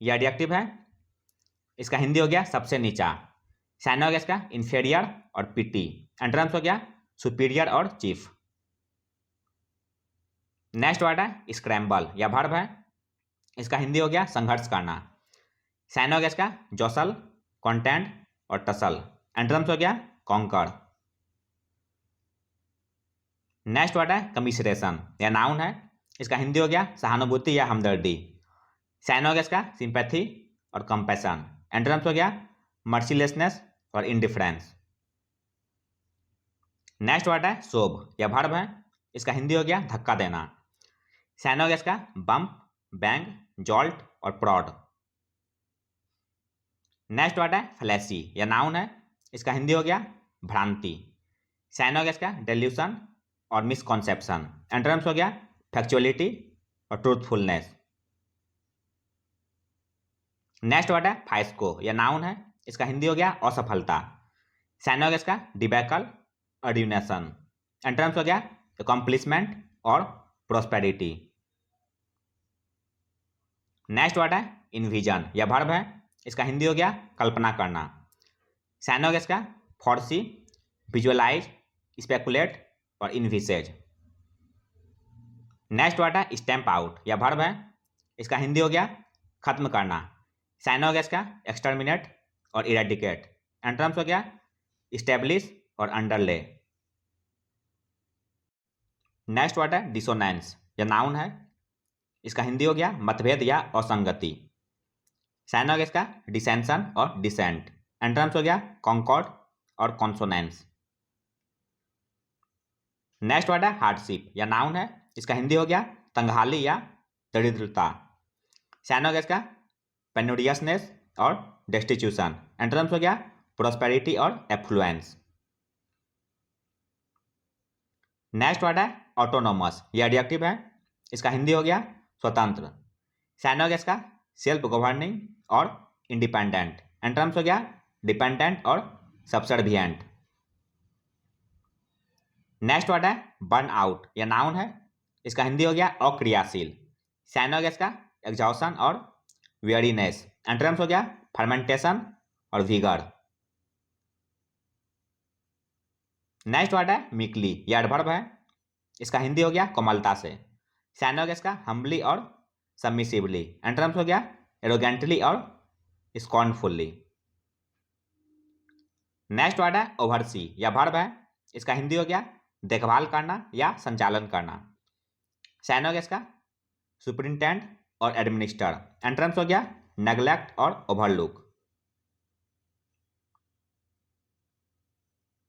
[SPEAKER 1] यह एडजेक्टिव है, इसका हिंदी हो गया सबसे नीचा। साइनोगैस का इंफीरियर और पिटी। एंटोनिम्स हो गया सुपीरियर और चीफ। नेक्स्ट वर्ड है स्क्रैम्बल, यह वर्ब है, इसका हिंदी हो गया संघर्ष करना। साइनोगैस का जोसल, कॉन्टेंड और टसल। एंटोनिम्स हो गया कॉन्कर। नेक्स्ट वर्ड है कमिसरेशन, यह नाउन है, इसका हिंदी हो गया सहानुभूति या हमदर्दी। साइनोगैस का सिंपैथी और कंपैशन। एंटोनिम्स हो गया मर्सीलेसनेस और इंडिफरेंस। नेक्स्ट वर्ड है शोभ, यह वर्ब है, इसका हिंदी हो गया धक्का देना। साइनोगैस का बम्प, बैंग, जॉल्ट और प्रॉड। नेक्स्ट वर्ड है फ्लैशी, यह नाउन है, इसका हिंदी हो गया भ्रांति। साइनोगैस का डेल्यूशन और मिसकॉन्सेप्शन। एंटोनिम्स हो गया फैक्चुअलिटी और ट्रूथफुलनेस। नेक्स्ट वर्ड है फाइस्को, यह नाउन है, इसका हिंदी हो गया असफलता। साइनोगैस का डिबैकल और ड्यूनेशन। एंटोनिम्स हो गया अकम्प्लिशमेंट और प्रोस्पेरिटी। नेक्स्ट वर्ड है इन्विजन, यह वर्ब है, इसका हिंदी हो गया कल्पना करना। साइनोगैस का फोर्सी, विजुअलाइज, स्पेकुलेट और इन्विसेज। नेक्स्ट वर्ड है स्टैम्प आउट, यह वर्ब है, इसका हिंदी हो गया खत्म करना। साइनोगैस का एक्सटर्मिनेट और इरेडिकेट। एंटोनिम्स हो गया स्टेब्लिश और अंडरले। नेक्स्ट वर्ड है डिसोनेंस, यह नाउन है, इसका हिंदी हो गया मतभेद या असंगति। साइनोगैस का डिसेंशन और डिसेंट। एंटोनिम्स हो गया कॉन्कॉर्ड और कॉन्सोनेंस। नेक्स्ट वर्ड है हार्डशिप, यह नाउन है, इसका हिंदी हो गया तंगहाली या दरिद्रता। साइनोगैस का पेनोडियसनेस और डेस्टिट्यूशन। एंटोनिम्स हो गया प्रोस्पेरिटी और एफ्लुएंस। नेक्स्ट वर्ड है ऑटोनोमस, यह एडजेक्टिव है, इसका हिंदी हो गया स्वतंत्र। साइनोगैस का सेल्फ गवर्निंग और इंडिपेंडेंट। एंटोनिम्स हो गया डिपेंडेंट और सबसर्विएंट। नेक्स्ट वर्ड है बर्न आउट, यह नाउन है, इसका हिंदी हो गया अक्रियाशील। साइनोगैस का एग्जॉशन और वेयरीनेस। एंटोनिम्स हो गया फर्मेंटेशन और विगर। नेक्स्ट वर्ड है मीकली, यह एडवर्ब है, इसका हिंदी हो गया कोमलता से। साइनोगैस का हम्बली और सबमिसिवली। एंटोनिम्स हो गया एरोगेंटली और स्कॉर्नफुली। नेक्स्ट वर्ड है ओवरसी, यह वर्ब है, इसका हिंदी हो गया देखभाल करना या संचालन करना। साइनोगैस का सुपरिंटेंड और एडमिनिस्टर। एंटोनिम्स हो गया नेग्लेक्ट और ओवरलुक।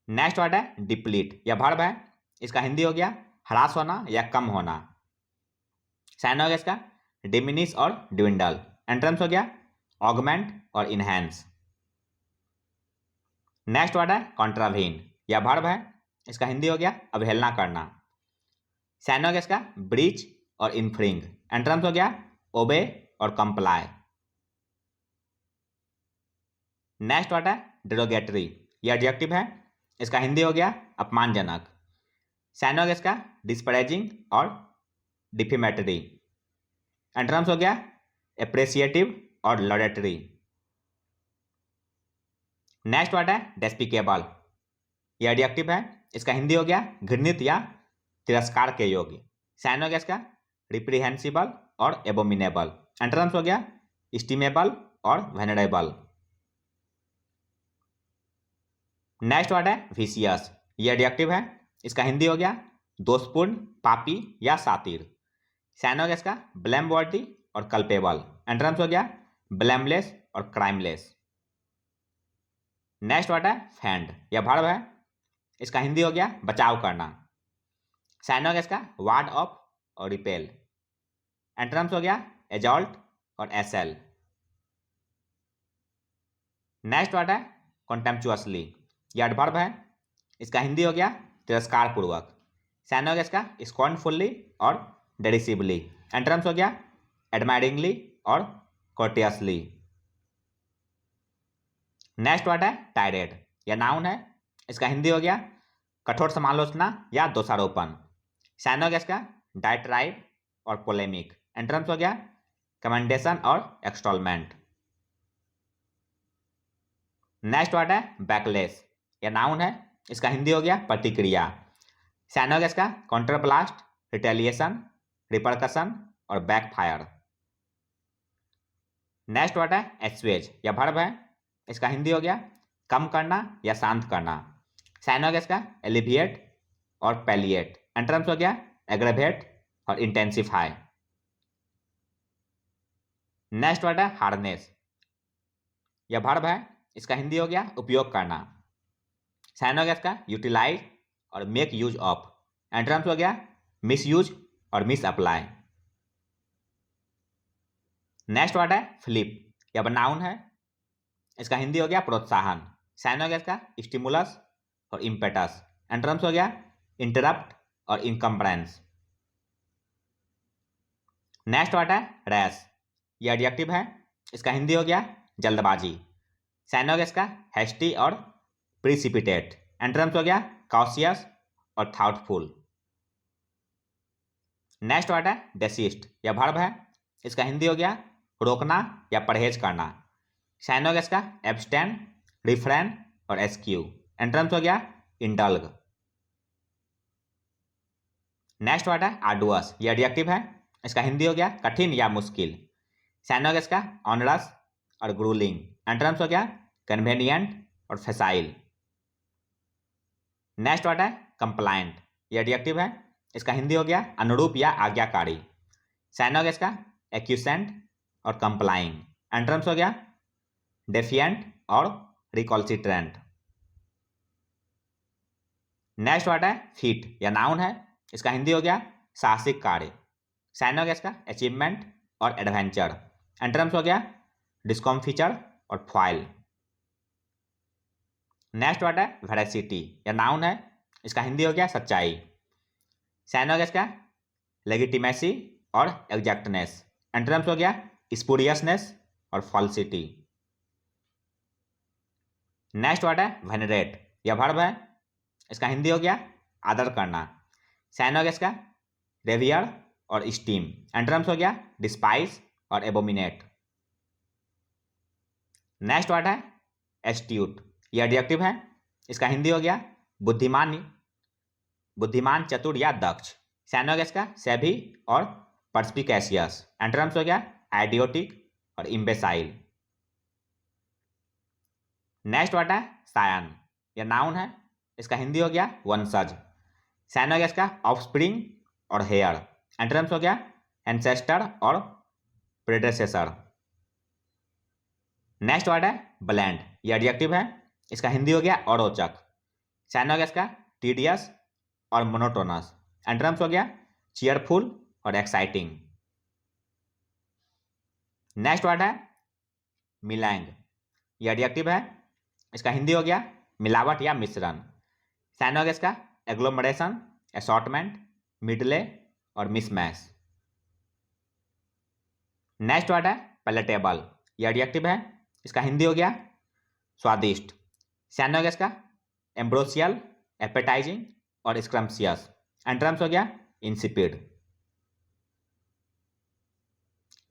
[SPEAKER 1] नेक्स्ट वर्ड है डिप्लीट, यह वर्ब है, इसका हिंदी हो गया ह्रास होना या कम होना। साइनोगैस का डिमिनिश और ड्विंडल। एंटोनिम्स हो गया ऑगमेंट और इनहेंस। नेक्स्ट वर्ड है कॉन्ट्रावीन, यह वर्ब है, इसका हिंदी हो गया अवहेलना करना। साइनोगैस का ब्रीच और इन्फ्रिंग। एंटोनिम्स हो गया ओबे और कंप्लाई। नेक्स्ट वर्ड है डेरोगेटरी, यह एडजेक्टिव है, इसका हिंदी हो गया अपमानजनक। साइनोगैस का डिस्परेजिंग और डिफेमेटरी। एंटोनिम्स हो गया एप्रिसिएटिव और लॉडेटरी। नेक्स्ट वर्ड है डेस्पिकेबल, यह एडजेक्टिव है, इसका हिंदी हो गया घृणित या तिरस्कार के योग्य। साइनोगैस का रिप्रीहेंसिबल और एबोमिनेबल। एंटोनिम्स हो गया इस्टीमेबल और वेनरेबल। नेक्स्ट वर्ड है विशियस, यह एडजेक्टिव है, इसका हिंदी हो गया दोषपूर्ण, पापी या सातिर। साइनोगैस का ब्लेम वर्दी और कल्पेबल। एंटोनिम्स हो गया ब्लेमलेस और क्राइमलेस। नेक्स्ट वर्ड है फेंड, यह वर्ब है, इसका हिंदी हो गया बचाव करना। साइनोगैस का वार्ड ऑफ और रिपेल। एंटोनिम्स हो गया एजॉल्ट और एसेल। नेक्स्ट वर्ड है कॉन्टेम्पचुअसली, यह एडवर्ब है, इसका हिंदी हो गया तिरस्कार पूर्वक। साइनोगैस का स्कॉर्नफुली और डेरिसिवली। एंटोनिम्स हो गया एडमायरिंगली और कोर्टियसली। नेक्स्ट वर्ड है टायरेड, यह नाउन है, इसका हिंदी हो गया कठोर समालोचना या दोषारोपण। साइनोगैस का डाइट्राइड और पोलेमिक। एंटोनिम्स हो गया कमेंडेशन और एक्सटॉलमेंट। नेक्स्ट वर्ड है बैकलेस, यह नाउन है, इसका हिंदी हो गया प्रतिक्रिया। साइनोगैस का काउंटरब्लास्ट, रिटेलिएशन, रिपरकशन और बैकफायर। नेक्स्ट वर्ड है एस्वेज, यह वर्ब है, इसका हिंदी हो गया कम करना या शांत करना। साइनोगैस का एलिविएट और पैलिएट। एंटोनिम्स हो गया एग्रेवेट और इंटेंसिफाई। नेक्स्ट वर्ड है हार्डनेस, यह वर्ब है, इसका हिंदी हो गया उपयोग करना। साइनोगैस का यूटिलाइज और मेक यूज ऑफ। एंटोनिम्स हो गया मिस यूज और मिस अप्लाई। नेक्स्ट वर्ड है फ्लिप, यह नाउन है, इसका हिंदी हो गया प्रोत्साहन। साइनोगैस का स्टिमुलस और इम्पेटस। एंटोनिम्स हो गया इंटरप्ट और इनकम्प्रेंस। नेक्स्ट वर्ड है रैश, यह एडजेक्टिव है, इसका हिंदी हो गया जल्दबाजी। साइनोगैस का हैस्टी और प्रिसिपिटेट। एंटोनिम्स हो गया कॉशियस और थॉटफुल। नेक्स्ट वर्ड है डेसिस्ट, यह वर्ब है, इसका हिंदी हो गया रोकना या परहेज करना। साइनोगैस का एब्सटेन, रिफ्रेन और एस्क्यू। एंटोनिम्स हो गया इंडल्ग। नेक्स्ट वर्ड है आर्डुअस, यह एडजेक्टिव है, इसका हिंदी हो गया कठिन या मुश्किल। साइनोगैस का ऑनरस और ग्रूलिंग। एंटोनिम्स हो गया कन्वेनियंट और फैसाइल। नेक्स्ट वर्ड है कंप्लायंट, यह एडजेक्टिव है, इसका हिंदी हो गया अनुरूप या आज्ञाकारी। साइनोगैस का एक्यूसेंट और कंप्लाइंग। एंटोनिम्स हो गया डेफिएंट और रिकॉल्सिट्रेंट। नेक्स्ट वर्ड है फीट, यह नाउन है, इसका हिंदी हो गया साहसिक कार्य। साइनोगैस का अचीवमेंट और एडवेंचर। एंटोनिम्स हो गया डिस्कॉम्फिचर और फॉइल। नेक्स्ट वर्ड है वेरासिटी, यह नाउन है, इसका हिंदी हो गया सच्चाई। साइनोगैस का लेगिटिमेसी और एग्जैक्टनेस। एंटोनिम्स हो गया स्पूरियसनेस और फॉल्सिटी। नेक्स्ट वर्ड है वेनरेट, यह वर्ब है, इसका हिंदी हो गया आदर करना। साइनोगेस का रेवियर और स्टीम। एंटोनिम्स हो गया डिस्पाइस और एबोमिनेट। नेक्स्ट वर्ड है एस्ट्यूट, ये एडजेक्टिव है, इसका हिंदी हो गया बुद्धिमान, बुद्धिमान, चतुर या दक्ष। साइनोगेस का सेभी और पर्स्पिकेशियस। एंटोनिम्स हो गया आइडियोटिक और इम्बेसाइल। नेक्स्ट वर्ड है सायन, यह नाउन है, इसका हिंदी हो गया वंशज। साइनोगेस का ऑफस्प्रिंग और हेयर। एंटोनिम्स हो गया एंसेस्टर और प्रेडेसेसर। नेक्स्ट वर्ड है ब्लेंड, ये एडजेक्टिव है, इसका हिंदी हो गया अरोचक। साइनोगेस का टीडियस और मोनोटोनस। एंटोनिम्स हो गया चीयरफुल और एक्साइटिंग। नेक्स्ट वर्ड है मिलैंग, ये एडजेक्टिव है, इसका हिंदी हो गया मिलावट या मिश्रण। साइनोगेस का एग्लोमरेशन, असॉर्टमेंट, मिडले और मिसमैच। नेक्स्ट वर्ड है पैलेटेबल, ये एडजेक्टिव है, इसका हिंदी हो गया स्वादिष्ट। साइनोगेस का एम्ब्रोसियल, एपेटाइजिंग और स्क्रम्पशियस। एंटोनिम्स हो गया इंसिपिड।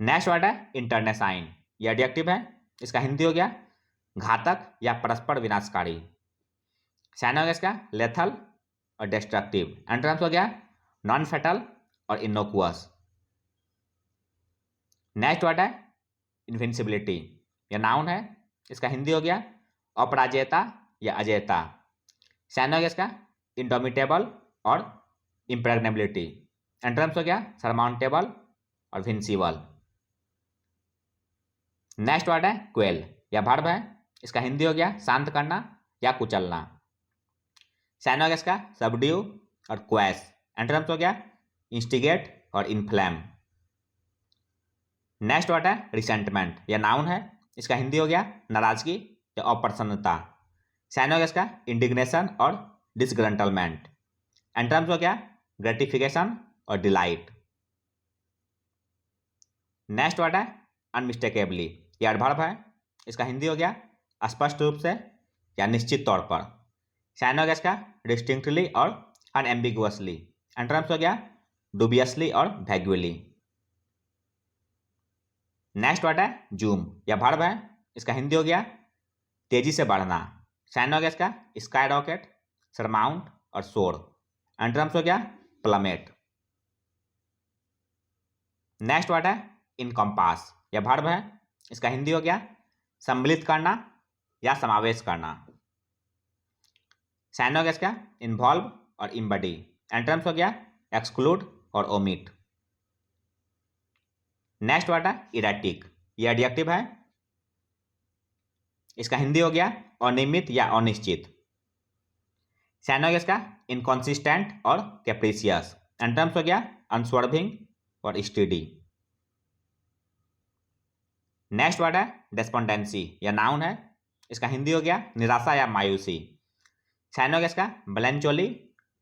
[SPEAKER 1] नेक्स्ट वर्ड है इंटरनेसाइन, ये एडजेक्टिव है, इसका हिंदी हो गया घातक या परस्पर विनाशकारी। साइनोगेस का लेथल और डिस्ट्रक्टिव। एंटोनिम्स हो गया नॉन फेटल और इनोकुअस। नेक्स्ट वर्ड है इन्विंसिबिलिटी, यह नाउन है, इसका हिंदी हो गया अपराजेयता या अजेयता। साइनोगेस का इंडोमिटेबल और इम्प्रेग्नेबिलिटी। एंटोनिम्स हो गया सरमाउंटेबल और विंसिबल। नेक्स्ट वर्ड है क्वेल, यह वर्ब है, इसका हिंदी हो गया शांत करना या कुचलना। साइनोगेस का सबड्यू और क्वैश। एंटोनिम्स हो गया इंस्टिगेट और इन्फ्लेम। नेक्स्ट वर्ड है रिसेंटमेंट, यह नाउन है, इसका हिंदी हो गया नाराजगी या अप्रसन्नता। साइनोगेस का इंडिग्नेशन और डिसग्रंटलमेंट। एंटोनिम्स हो गया ग्रेटिफिकेशन और डिलाइट। नेक्स्ट वर्ड है अनमिस्टेकेबली, यह एडवर्ब है, इसका हिंदी हो गया स्पष्ट रूप से या निश्चित तौर पर। साइनोगेस का डिस्टिंक्टली और अनएम्बिगुअसली। एंटोनिम्स हो गया डुबियसली और वैग्युअली। नेक्स्ट वर्ड है जूम, यह वर्ब है, इसका हिंदी हो गया तेजी से बढ़ना। साइनोगेस का स्काई रॉकेट, सरमाउंट और सोर। एंटोनिम्स हो गया प्लमेट। नेक्स्ट वर्ड है इनकम्पास, यह वर्ब है, इसका हिंदी हो गया सम्मिलित करना या समावेश करना। साइनोगेस का इन्वॉल्व और इम्बडी। एंटोनिम्स हो गया एक्सक्लूड और ओमिट। नेक्स्ट वर्ड है इरेटिक, यह एडजेक्टिव है, इसका हिंदी हो गया अनियमित या अनिश्चित। साइनोगेस का इनकॉन्सिस्टेंट और कैप्रिसियस। एंटोनिम्स हो गया अनस्वर्विंग और स्टडी। नेक्स्ट वर्ड है डेस्पोंडेंसी, यह नाउन है, इसका हिंदी हो गया निराशा या मायूसी। साइनोगेस का मेलैंचोली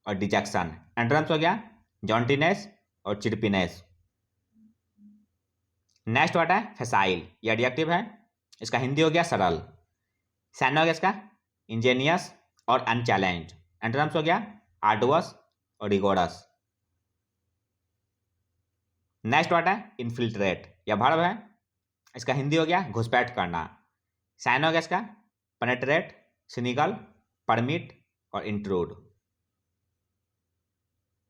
[SPEAKER 1] और डिजेक्शन। एंटोनिम्स हो गया जॉन्टिनेस और चिरपिनेस। नेक्स्ट वर्ड है फैसाइल, यह एडजेक्टिव है, इसका हिंदी हो गया सरल। साइनोगेस का इंजेनियस और अनचैलेंज्ड। एंटोनिम्स हो गया आर्डुअस और रिगोरस। नेक्स्ट वर्ड है इन्फिल्ट्रेट, यह वर्ब है, इसका हिंदी हो गया घुसपैठ करना। साइनोगेस का पेनेट्रेट, सिनिकल, परमिट और इंट्रूड।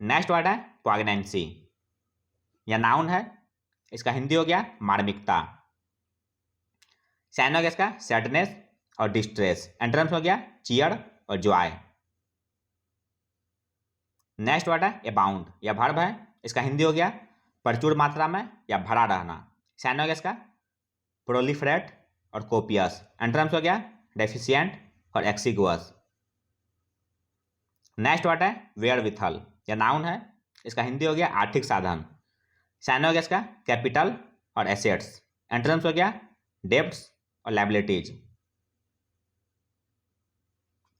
[SPEAKER 1] नेक्स्ट वर्ड है प्रेगनेंसी, यह नाउन है, इसका हिंदी हो गया मार्मिकता। साइनोगेस का सैडनेस और डिस्ट्रेस। एंटोनिम्स हो गया चियर और जॉय। नेक्स्ट वर्ड है अबाउंड, यह वर्ब है, इसका हिंदी हो गया प्रचुर मात्रा में या भरा रहना। साइनोगेस का प्रोलिफरेट और कोपियस। एंटोनिम्स हो गया डेफिशिएंट और एक्सिगुअस। नेक्स्ट वर्ड है वेयरविथल, यह नाउन है, इसका हिंदी हो गया आर्थिक साधन। साइनोगेस का कैपिटल और एसेट्स। एंटोनिम्स हो गया डेब्ट्स और लायबिलिटीज।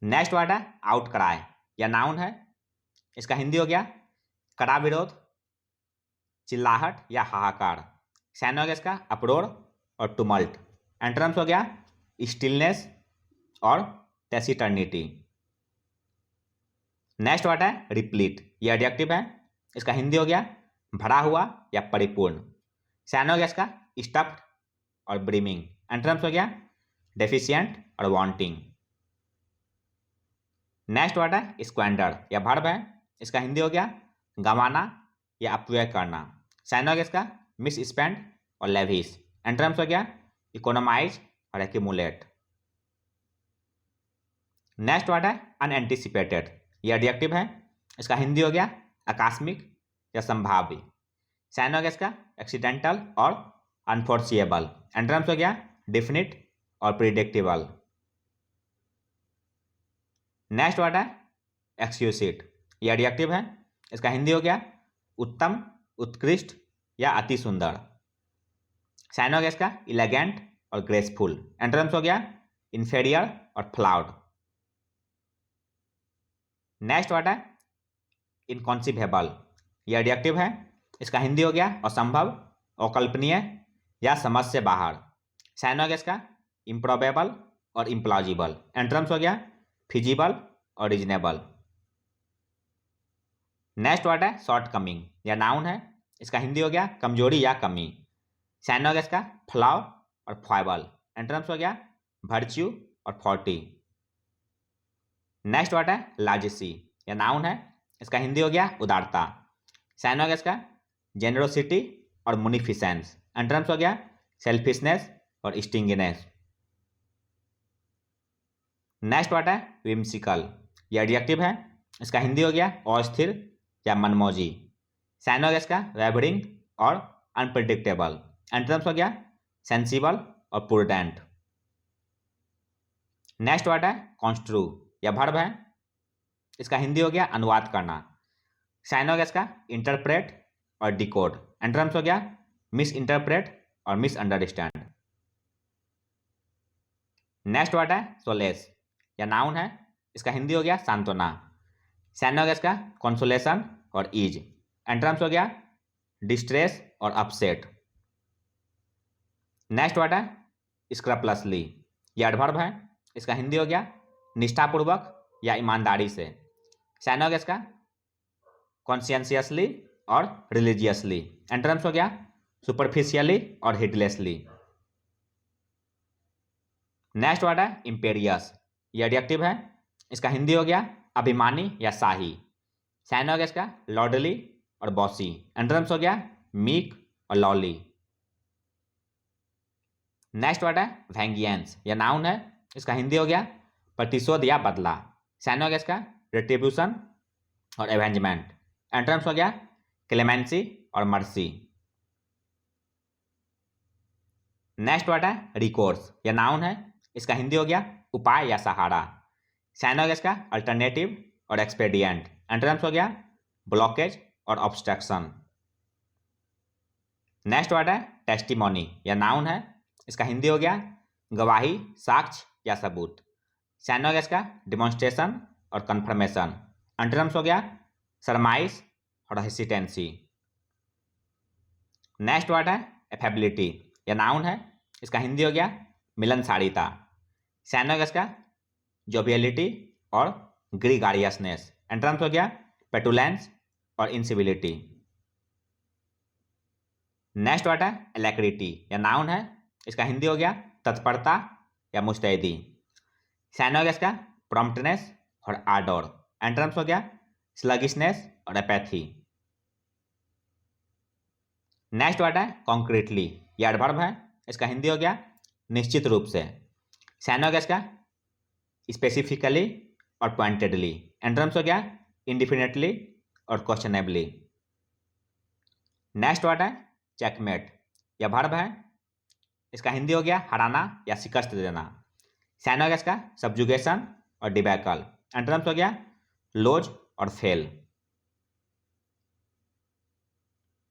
[SPEAKER 1] नेक्स्ट वर्ड है आउटक्राई, यह नाउन है, इसका हिंदी हो गया कड़ा विरोध, चिल्लाहट या हाहाकार। साइनोगेस का अपरोर और टुमल्ट। एंटोनिम्स हो गया स्टिलनेस और टेसिटर्निटी। नेक्स्ट वर्ड है रिप्लीट, ये एडजेक्टिव है, इसका हिंदी हो गया भरा हुआ या परिपूर्ण। साइन हो गया इसका स्टफ्ड और ब्रीमिंग। एंटोनिम्स हो गया डेफिशिएंट और वांटिंग। नेक्स्ट वर्ड है स्क्वेंडर, या वर्ब है, इसका हिंदी हो गया गंवाना या अपव्यय करना। साइन हो गया इसका मिस स्पेंड और लेविश। एंटोनिम्स हो गया इकोनोमाइज और एक्यूमुलेट। नेक्स्ट वर्ड है अनएंटिसिपेटेड, ये एडजेक्टिव है, इसका हिंदी हो गया आकस्मिक या संभाव्य। साइन हो गया इसका एक्सीडेंटल और अनफोर्सिएबल। एंटोनिम्स हो गया डेफिनिट और प्रिडिक्टेबल। नेक्स्ट वर्ड है एक्सक्यूसिट, ये एडजेक्टिव है, इसका हिंदी हो गया उत्तम, उत्कृष्ट या अति सुंदर। साइन हो गया इसका इलेगेंट और ग्रेसफुल। एंटोनिम्स हो गया इंफेरियर और फ्लाउड। नेक्स्ट वर्ड है इनकॉन्सिवेबल, यह एडजेक्टिव है, इसका हिंदी हो गया असंभव, अकल्पनीय या समझ से बाहर। साइन हो गया इसका इम्प्रोबेबल और इम्प्लॉजिबल। एंटोनिम्स हो गया फिजिबल और रीजनेबल। नेक्स्ट वर्ड है शॉर्ट कमिंग, या नाउन है, इसका हिंदी हो गया कमजोरी या कमी। साइन हो गया इसका फ्लॉ और फॉयबल। एंटोनिम्स हो गया वर्च्यू और फॉर्टी। नेक्स्ट वर्ड है लार्जेसी, या नाउन है, इसका हिंदी हो गया उदारता। साइन हो गया इसका जेनरोसिटी और मुनिफिसेंस। एंटोनिम्स हो गया सेल्फिशनेस और स्टिंगिनेस। नेक्स्ट वर्ड है विम्सिकल, यह एडजेक्टिव है, इसका हिंदी हो गया अस्थिर या मनमौजी। साइन हो गया इसका वेबरिंग और अनप्रिडिक्टेबल। एंटोनिम्स हो गया सेंसिबल और प्रूडेंट। नेक्स्ट वर्ड है कॉन्स्ट्रू, या वर्ब है, इसका हिंदी हो गया अनुवाद करना। साइन हो गया इसका इंटरप्रेट और डिकोड। एंटोनिम्स हो गया मिस इंटरप्रेट और मिस अंडरस्टैंड। नेक्स्ट वर्ड है सोलेस, या नाउन है, इसका हिंदी हो गया सांत्वना। साइन हो गया इसका कंसोलेशन और ईज। एंटोनिम्स हो गया डिस्ट्रेस और अपसेट। नेक्स्ट वर्ड है स्क्रपलसली, यह एडवर्ब है, इसका हिंदी हो गया निष्ठापूर्वक या ईमानदारी से। साइन हो गया इसका कॉन्शियसली और रिलीजियसली। एंटोनिम्स हो गया सुपरफिशियली और हिडलेसली। नेक्स्ट वर्ड है इंपेरियस, यह एडजेक्टिव है, इसका हिंदी हो गया अभिमानी या शाही। साइन हो गया इसका लॉर्डली और बॉसी। एंटोनिम्स हो गया मीक और लॉली। नेक्स्ट वर्ड है वेंगियंस, यह नाउन है, इसका हिंदी हो गया प्रतिशोध या बदला। साइन हो गया इसका रिट्रीब्यूशन और एवेंजमेंट। एंटोनिम्स हो गया क्लेमेंसी और मर्सी। नेक्स्ट वर्ड है रिकोर्स, यह नाउन है, इसका हिंदी हो गया उपाय या सहारा। साइन हो गया इसका अल्टरनेटिव और एक्सपेडिएंट। एंटोनिम्स हो गया ब्लॉकेज और ऑब्स्ट्रक्शन। नेक्स्ट वर्ड है टेस्टिमोनी, यह नाउन है, इसका हिंदी हो गया गवाही, साक्ष्य या सबूत। साइन हो गया इसका डिमॉन्स्ट्रेशन और कन्फर्मेशन। एंटोनिम्स हो गया सरमाइस और हेसिटेंसी। नेक्स्ट वर्ड है एफेबिलिटी, यह नाउन है, इसका हिंदी हो गया मिलनसारिता। साइन हो गया इसका जोवियलिटी और ग्रीगारियसनेस। एंटोनिम्स हो गया पेटुलेंस और इंसिविलिटी। नेक्स्ट वर्ड है एलेक्रिटी, यह नाउन है, इसका हिंदी हो गया तत्परता या मुस्तैदी। साइन हो गया इसका प्रॉम्प्टनेस और आर्डोर। एंटोनिम्स हो गया स्लगिशनेस और एपैथी। नेक्स्ट वर्ड है कॉन्क्रीटली, यह एडवर्ब है, इसका हिंदी हो गया निश्चित रूप से। साइन हो गया इसका स्पेसिफिकली और पॉइंटेडली। एंटोनिम्स हो गया इंडिफिनिटली और क्वेश्चनेबली। नेक्स्ट वर्ड है चेकमेट, यह वर्ब है, इसका हिंदी हो गया हराना या शिकस्त देना। साइन हो गया इसका सब्जुगेशन और डिबैकल। एंटोनिम्स हो गया लोज और फेल।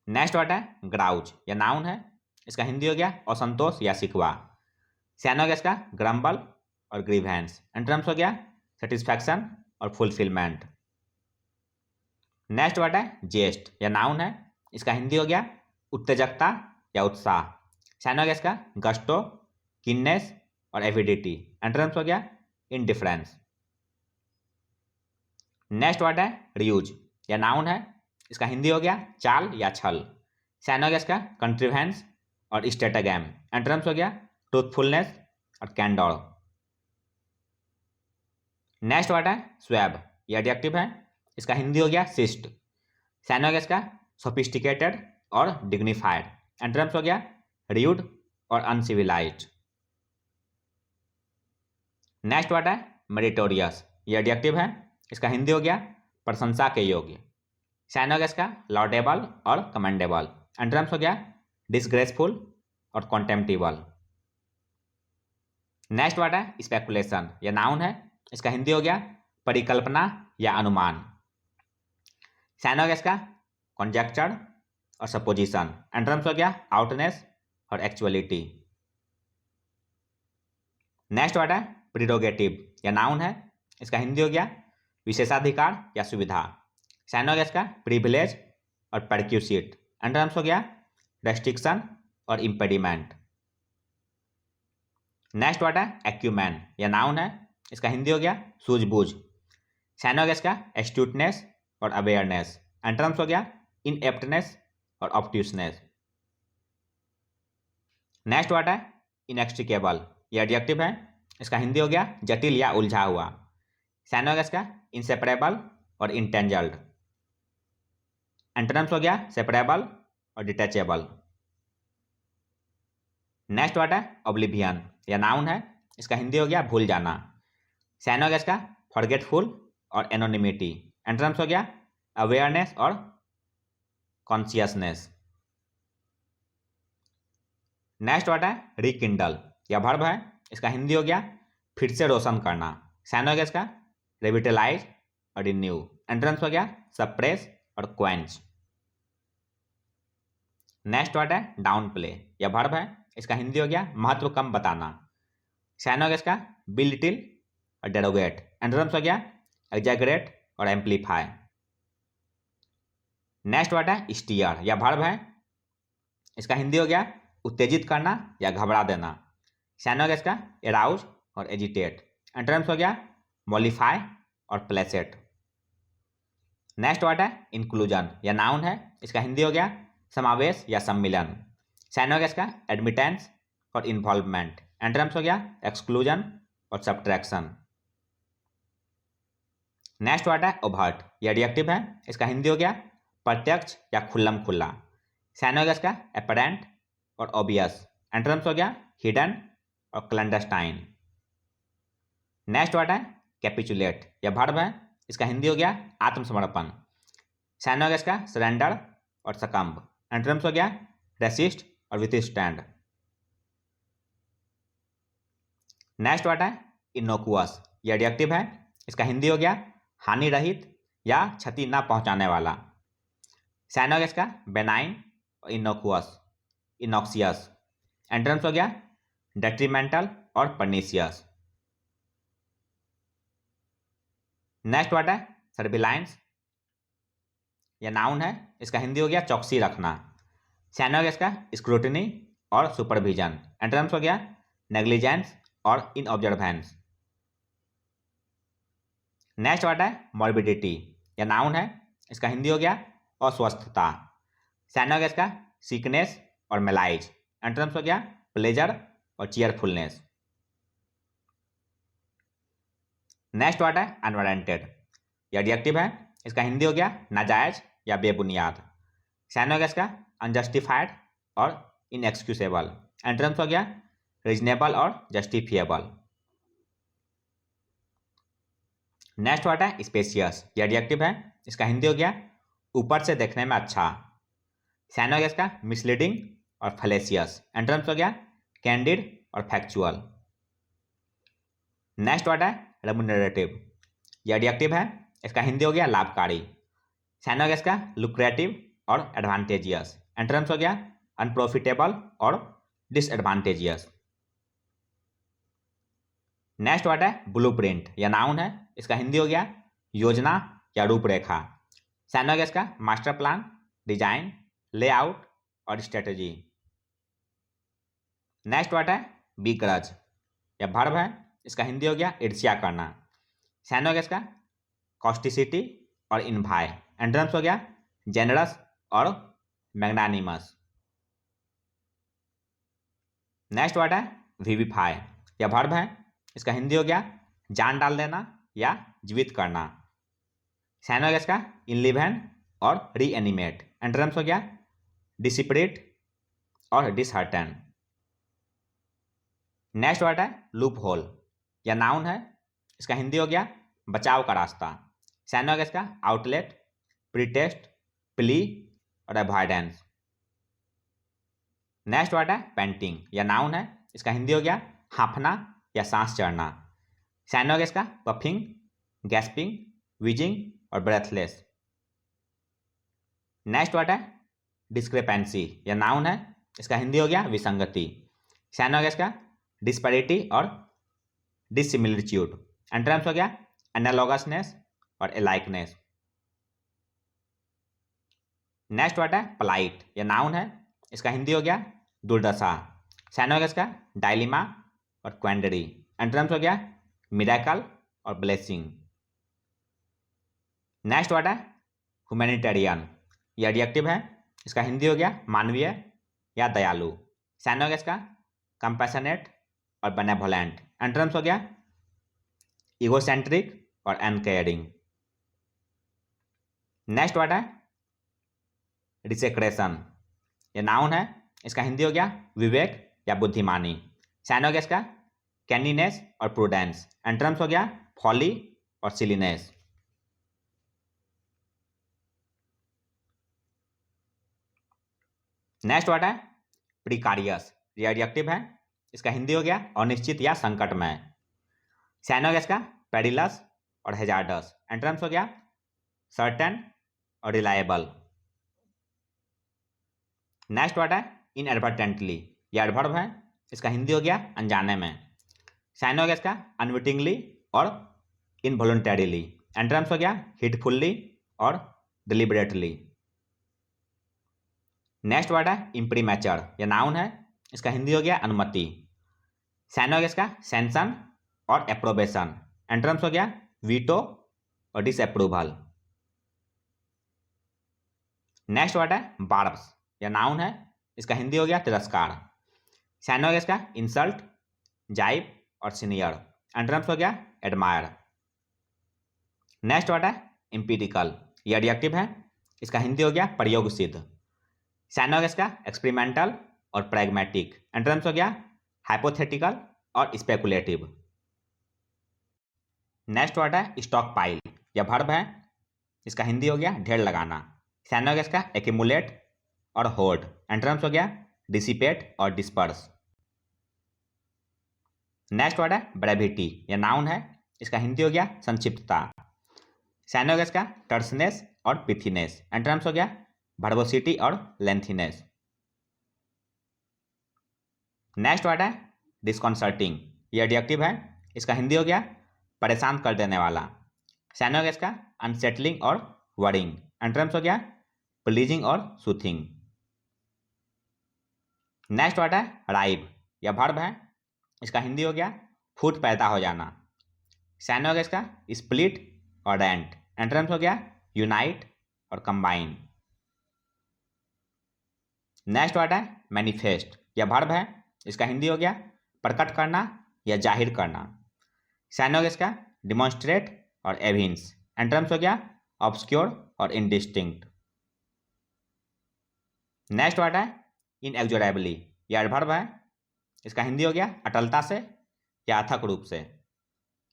[SPEAKER 1] नेक्स्ट वर्ड है ग्राउज, यह नाउन है, इसका हिंदी हो गया असंतोष या शिकवा। साइन हो गया इसका ग्रम्बल और ग्रीवेंस। एंटोनिम्स हो गया सेटिस्फैक्शन और फुलफिलमेंट। नेक्स्ट वर्ड है जेस्ट, यह नाउन है, इसका हिंदी हो गया उत्तेजकता या उत्साह। साइन हो गया इसका गस्टो, किन्नेस और एविडिटी। एंटोनिम्स हो गया इनडिफरेंस। नेक्स्ट वर्ड है रियूज, यह नाउन है, इसका हिंदी हो गया चाल या छल। साइन हो गया इसका कंट्रीवेंस और स्टेटागैम। एंटोनिम्स हो गया ट्रूथफुलनेस और कैंडोर। नेक्स्ट वर्ड है स्वैब, यह एडजेक्टिव है, इसका हिंदी हो गया शिष्ट। साइन हो गया इसका सोफिस्टिकेटेड और डिग्निफाइड। एंटोनिम्स हो गया र्यूड और अनसिविलाइज्ड। नेक्स्ट वर्ड है मेरिटोरियस, यह एडजेक्टिव है, इसका हिंदी हो गया प्रशंसा के योग्य। साइन हो गया इसका लॉडेबल और कमेंडेबल। एंटोनिम्स हो गया डिसग्रेसफुल और कॉन्टेम्प्टिबल। नेक्स्ट वर्ड है स्पेकुलेशन, यह नाउन है, इसका हिंदी हो गया परिकल्पना या अनुमान। साइन हो गया इसका कॉन्जेक्चर और सपोजिशन। एंटोनिम्स हो गया आउटनेस और एक्चुअलिटी। नेक्स्ट वर्ड है प्रिरोगेटिव, यह नाउन है, इसका हिंदी हो गया विशेषाधिकार या सुविधा। साइन हो गया इसका प्रिविलेज और परक्यूसिट। एंटोनिम्स हो गया रेस्ट्रिक्शन और इम्पेडिमेंट। नेक्स्ट वर्ड है एक्यूमेन, यह नाउन है, इसका हिंदी हो गया सूझबूझ। साइन हो गया इसका एस्ट्यूटनेस और अवेयरनेस। एंटोनिम्स हो गया इनएप्टनेस और ऑब्ट्यूसनेस। नेक्स्ट वर्ड है इनएक्सट्रिकेबल, यह एडजेक्टिव है, इसका हिंदी हो गया जटिल या उलझा हुआ। साइन हो गया इसका इंसेपरेबल और इंटेंजल्ड। एंटोनिम्स हो गया सेपरेबल और डिटैचेबल। नेक्स्ट वर्ड है ऑब्लिवियन, यह नाउन है, इसका हिंदी हो गया भूल जाना। साइन हो गया इसका फॉरगेटफुल और एनोनिमिटी। एंटोनिम्स हो गया अवेयरनेस और कॉन्शियसनेस। नेक्स्ट वर्ड है रिकिंडल, यह वर्ब है, इसका हिंदी हो गया फिर से रोशन करना। साइन हो गया इसका रिविटलाइज और रिन्यू। एंटोनिम्स हो गया सप्रेस और क्वेंच। नेक्स्ट वर्ड है डाउन प्ले, यह वर्ब है, इसका हिंदी हो गया महत्व कम बताना। साइन हो गया इसका बिलिटिल और डेरोगेट। एंटोनिम्स हो गया एग्जैगरेट और एम्पलीफाई। नेक्स्ट वर्ड है स्टीयर, यह वर्ब है, इसका हिंदी हो गया उत्तेजित करना या घबरा देना। साइन हो गया इसका एराउज और एजिटेट। एंटोनिम्स हो गया मॉलिफाई और प्लेसेट। नेक्स्ट वर्ड है इंक्लूजन, यह नाउन है, इसका हिंदी हो गया समावेश या सम्मिलन। साइन हो गया इसका एडमिटेंस और इन्वॉल्वमेंट। एंटोनिम्स हो गया एक्सक्लूजन और सब्ट्रैक्शन। नेक्स्ट वर्ड है ओवर्ट, यह एडजेक्टिव है, इसका हिंदी हो गया प्रत्यक्ष या खुल्लम खुल्ला। साइन हो गया इसका एपरेंट और ऑबियस। एंटोनिम्स हो गया हिडन और क्लैंडस्टाइन। नेक्स्ट वर्ड है कैपिचुलेट, यह वर्ब है, इसका हिंदी हो गया आत्मसमर्पण। साइन हो गया इसका सरेंडर और सकम्ब। एंटोनिम्स हो गया रेसिस्ट और विथस्टैंड। नेक्स्ट वर्ड है इनोकुअस, यह एडजेक्टिव है, इसका हिंदी हो गया हानि रहित या क्षति न पहुंचाने वाला। साइन हो गया इसका बेनाइन और इनोकुअस इनॉक्सियस। एंटोनिम्स हो गया डेट्रीमेंटल और पर्निशियस। नेक्स्ट वर्ड है सर्विलाइंस, यह नाउन है, इसका हिंदी हो गया चौकसी रखना। साइन हो गया इसका स्क्रूटनी और सुपरविजन। एंटोनिम्स हो गया नेग्लिजेंस और इनऑब्जर्वेंस। नेक्स्ट वर्ड है मॉर्बिडिटी, यह नाउन है, इसका हिंदी हो गया अस्वस्थता। साइन हो गया इसका सिकनेस और मेलाइज। एंटोनिम्स हो गया प्लेजर और चीयरफुलनेस। नेक्स्ट वर्ड है अनवारंटेड, यह एडजेक्टिव है, इसका हिंदी हो गया नाजायज या बेबुनियाद। साइन हो गया इसका अनजस्टिफाइड और इनएक्सक्यूसेबल। एंटोनिम्स हो गया रीजनेबल और जस्टिफिएबल। नेक्स्ट वर्ड है स्पेशियस, यह एडजेक्टिव है, इसका हिंदी हो गया ऊपर से देखने में अच्छा। साइन हो गया इसका मिसलीडिंग और फैलेसियस। एंटोनिम्स हो गया कैंडिड और फैक्चुअल। नेक्स्ट वर्ड है रेमुनरेटिव, यह एडजेक्टिव है, इसका हिंदी हो गया लाभकारी। साइन हो गया इसका लुक्रेटिव और एडवांटेजियस। एंटोनिम्स हो गया अनप्रॉफिटेबल और डिसएडवांटेजियस। नेक्स्ट वर्ड है ब्लूप्रिंट, यह नाउन है, इसका हिंदी हो गया योजना या रूपरेखा। साइन हो गया इसका मास्टर प्लान, डिजाइन, लेआउट और स्ट्रेटजी। नेक्स्ट वर्ड है बीग्रज, यह वर्ब है, इसका हिंदी हो गया ईर्ष्या करना। साइन हो गया इसका कॉस्टिसिटी और इन्वाय। एंटोनिम्स हो गया जेनरस और मैग्नानिमस। नेक्स्ट वर्ड है विविफाई, यह वर्ब है, इसका हिंदी हो गया जान डाल देना या जीवित करना। साइनोगेस का इनलिवेंट और रीएनिमेट। एंटोनिम्स हो गया डिसिपरेट और डिसहार्टन। नेक्स्ट वर्ड है लूप होल, यह नाउन है, इसका हिंदी हो गया बचाव का रास्ता। साइनोगेस का आउटलेट, प्रीटेस्ट, प्ली और अवॉइडेंस। नेक्स्ट वर्ड है पेंटिंग, यह नाउन है, इसका हिंदी हो गया हाँफना या सांस चढ़ना। साइनोगेस का पफिंग, गैस्पिंग, विजिंग और ब्रेथलेस। नेक्स्ट वर्ड है डिस्क्रेपेंसी, यह नाउन है, इसका हिंदी हो गया विसंगति। साइनोगेस का डिस्पैरिटी और डिसिमिलिट्यूड। एंटोनिम्स हो गया एनालॉगसनेस और एलाइकनेस। नेक्स्ट वर्ड है पोलाइट, यह नाउन है, इसका हिंदी हो गया दुर्दशा। साइनोगेस का डायलिमा और क्वेंडरी। एंटोनिम्स हो गया मिरेकल और ब्लेसिंग। नेक्स्ट वर्ड है ह्यूमैनिटेरियन, यह एडजेक्टिव है, इसका हिंदी हो गया मानवीय या दयालु। साइनोगेस का कंपैशनेट और बेनेवोलेंट। एंटोनिम्स हो गया इगोसेंट्रिक और अनकेयरिंग। नेक्स्ट वर्ड है डिसेक्रेशन, यह नाउन है, इसका हिंदी हो गया विवेक या बुद्धिमानी। साइनोगेस का कैंडीनेस और प्रूडेंस। एंटोनिम्स हो गया फॉली और सिलीनेस। नेक्स्ट वर्ड है प्रिकारियस, यह एडजेक्टिव है, इसका हिंदी हो गया अनिश्चित या संकटमय। साइनोगेस का पेरिलस और हेजार्डस। एंटोनिम्स हो गया सर्टेन और रिलायबल। नेक्स्ट वर्ड है इनएडवर्टेंटली, यह एडवर्ब है, इसका हिंदी हो गया अनजाने में। साइनोगेस का अनविटिंगली और इनवॉलंटरीली। एंटोनिम्स हो गया हिटफुल्ली और डिलिबरेटली। नेक्स्ट वर्ड है इम्प्रीमेचर, यह नाउन है, इसका हिंदी हो गया अनुमति। साइनोगेस का सैंक्शन और एप्रोबेशन। एंटोनिम्स हो गया वीटो और डिसअप्रूवल। नेक्स्ट वर्ड है बार्ब्स, यह नाउन है, इसका हिंदी हो गया तिरस्कार। साइनोगेस का इंसल्ट, जाइब और सीनियर। एंटोनिम्स हो गया एडमायर। नेक्स्ट वर्ड है एम्पिरिकल, यह एडजेक्टिव है, इसका हिंदी हो गया प्रयोग सिद्ध। साइनोगेस का एक्सपेरिमेंटल और प्रैग्मेटिक। एंटोनिम्स हो गया हाइपोथेटिकल और स्पेकुलेटिव। नेक्स्ट वर्ड है स्टॉक पाइल, यह वर्ब है, इसका हिंदी हो गया ढेर लगाना। साइनोगेस का एक्यूमुलेट और होर्ड। एंटोनिम्स हो गया डिसिपेट और डिस्पर्स। नेक्स्ट वर्ड है ब्रेविटी, यह नाउन है, इसका हिंदी हो गया संक्षिप्तता। साइनोगेस का टर्सनेस और पिथीनेस। एंटोनिम्स हो गया वर्बोसिटी और लेंथीनेस। नेक्स्ट वर्ड है डिस्कॉन्सर्टिंग, यह एडजेक्टिव है, इसका हिंदी हो गया परेशान कर देने वाला। साइनोगेस का अनसेटलिंग और वरिंग। एंटोनिम्स हो गया प्लीजिंग और सूथिंग। नेक्स्ट वर्ड है राइव, यह वर्ब है, इसका हिंदी हो गया फूट पैदा हो जाना। साइनोगेस का स्प्लिट और रेंट। एंटोनिम्स हो गया यूनाइट और कंबाइन। नेक्स्ट वर्ड है मैनिफेस्ट, यह वर्ब है, इसका हिंदी हो गया प्रकट करना या जाहिर करना। साइनोगेस का डिमॉन्स्ट्रेट और एविंस। एंटोनिम्स हो गया ऑब्सक्योर और इनडिस्टिंक्ट। नेक्स्ट वर्ड है इनएक्सोरेबली, यह एडवर्ब है, इसका हिंदी हो गया अटलता से या अथक रूप से।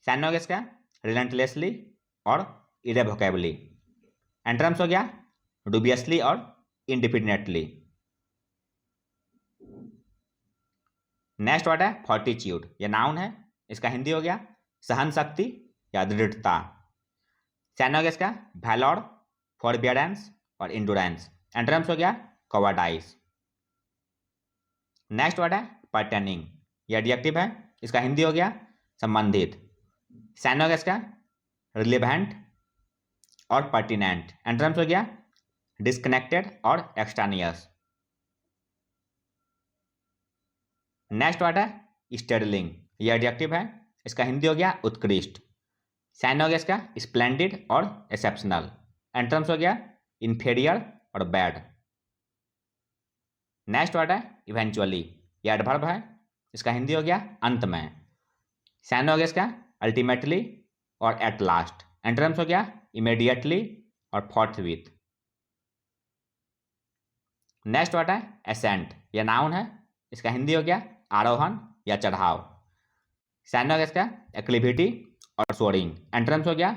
[SPEAKER 1] साइनोगेस का रिलेंटलेसली और इरेवोकेबली। एंटोनिम्स हो गया डुबियसली और इंडिफिनिटली। नेक्स्ट वर्ड है फोर्टिट्यूड, यह नाउन है, इसका हिंदी हो गया सहन शक्ति या दृढ़ता। साइनोगेस का वैलोर, फॉरबियरेंस और इंडोरेंस। एंटोनिम्स हो गया कॉवर्डाइस। नेक्स्ट वर्ड है पर्टेनिंग, यह एडजेक्टिव है, इसका हिंदी हो गया संबंधित। साइनोगेस का रिलेवेंट और पर्टिनेंट। एंटोनिम्स हो गया डिस्कनेक्टेड और एक्सट्रानियस। नेक्स्ट वर्ड है स्टेडलिंग, यह एडजेक्टिव है, इसका हिंदी हो गया उत्कृष्ट। साइनोगेस का स्प्लेंडिड और एक्सेप्शनल। एंटरम्स हो गया इन्फेरियर और बैड। नेक्स्ट वर्ड है इवेंचुअली, यह एडवर्ब है, इसका हिंदी हो गया अंत में। साइनोगेस का अल्टीमेटली और एट लास्ट। एंटरम्स हो गया इमीडिएटली और फोर्थविथ। नेक्स्ट वर्ड है एसेंट, यह नाउन है, इसका हिंदी हो गया आरोहण या चढ़ाव। साइनोगेस का एक्लिविटी और सोरिंग। एंटरम्स हो गया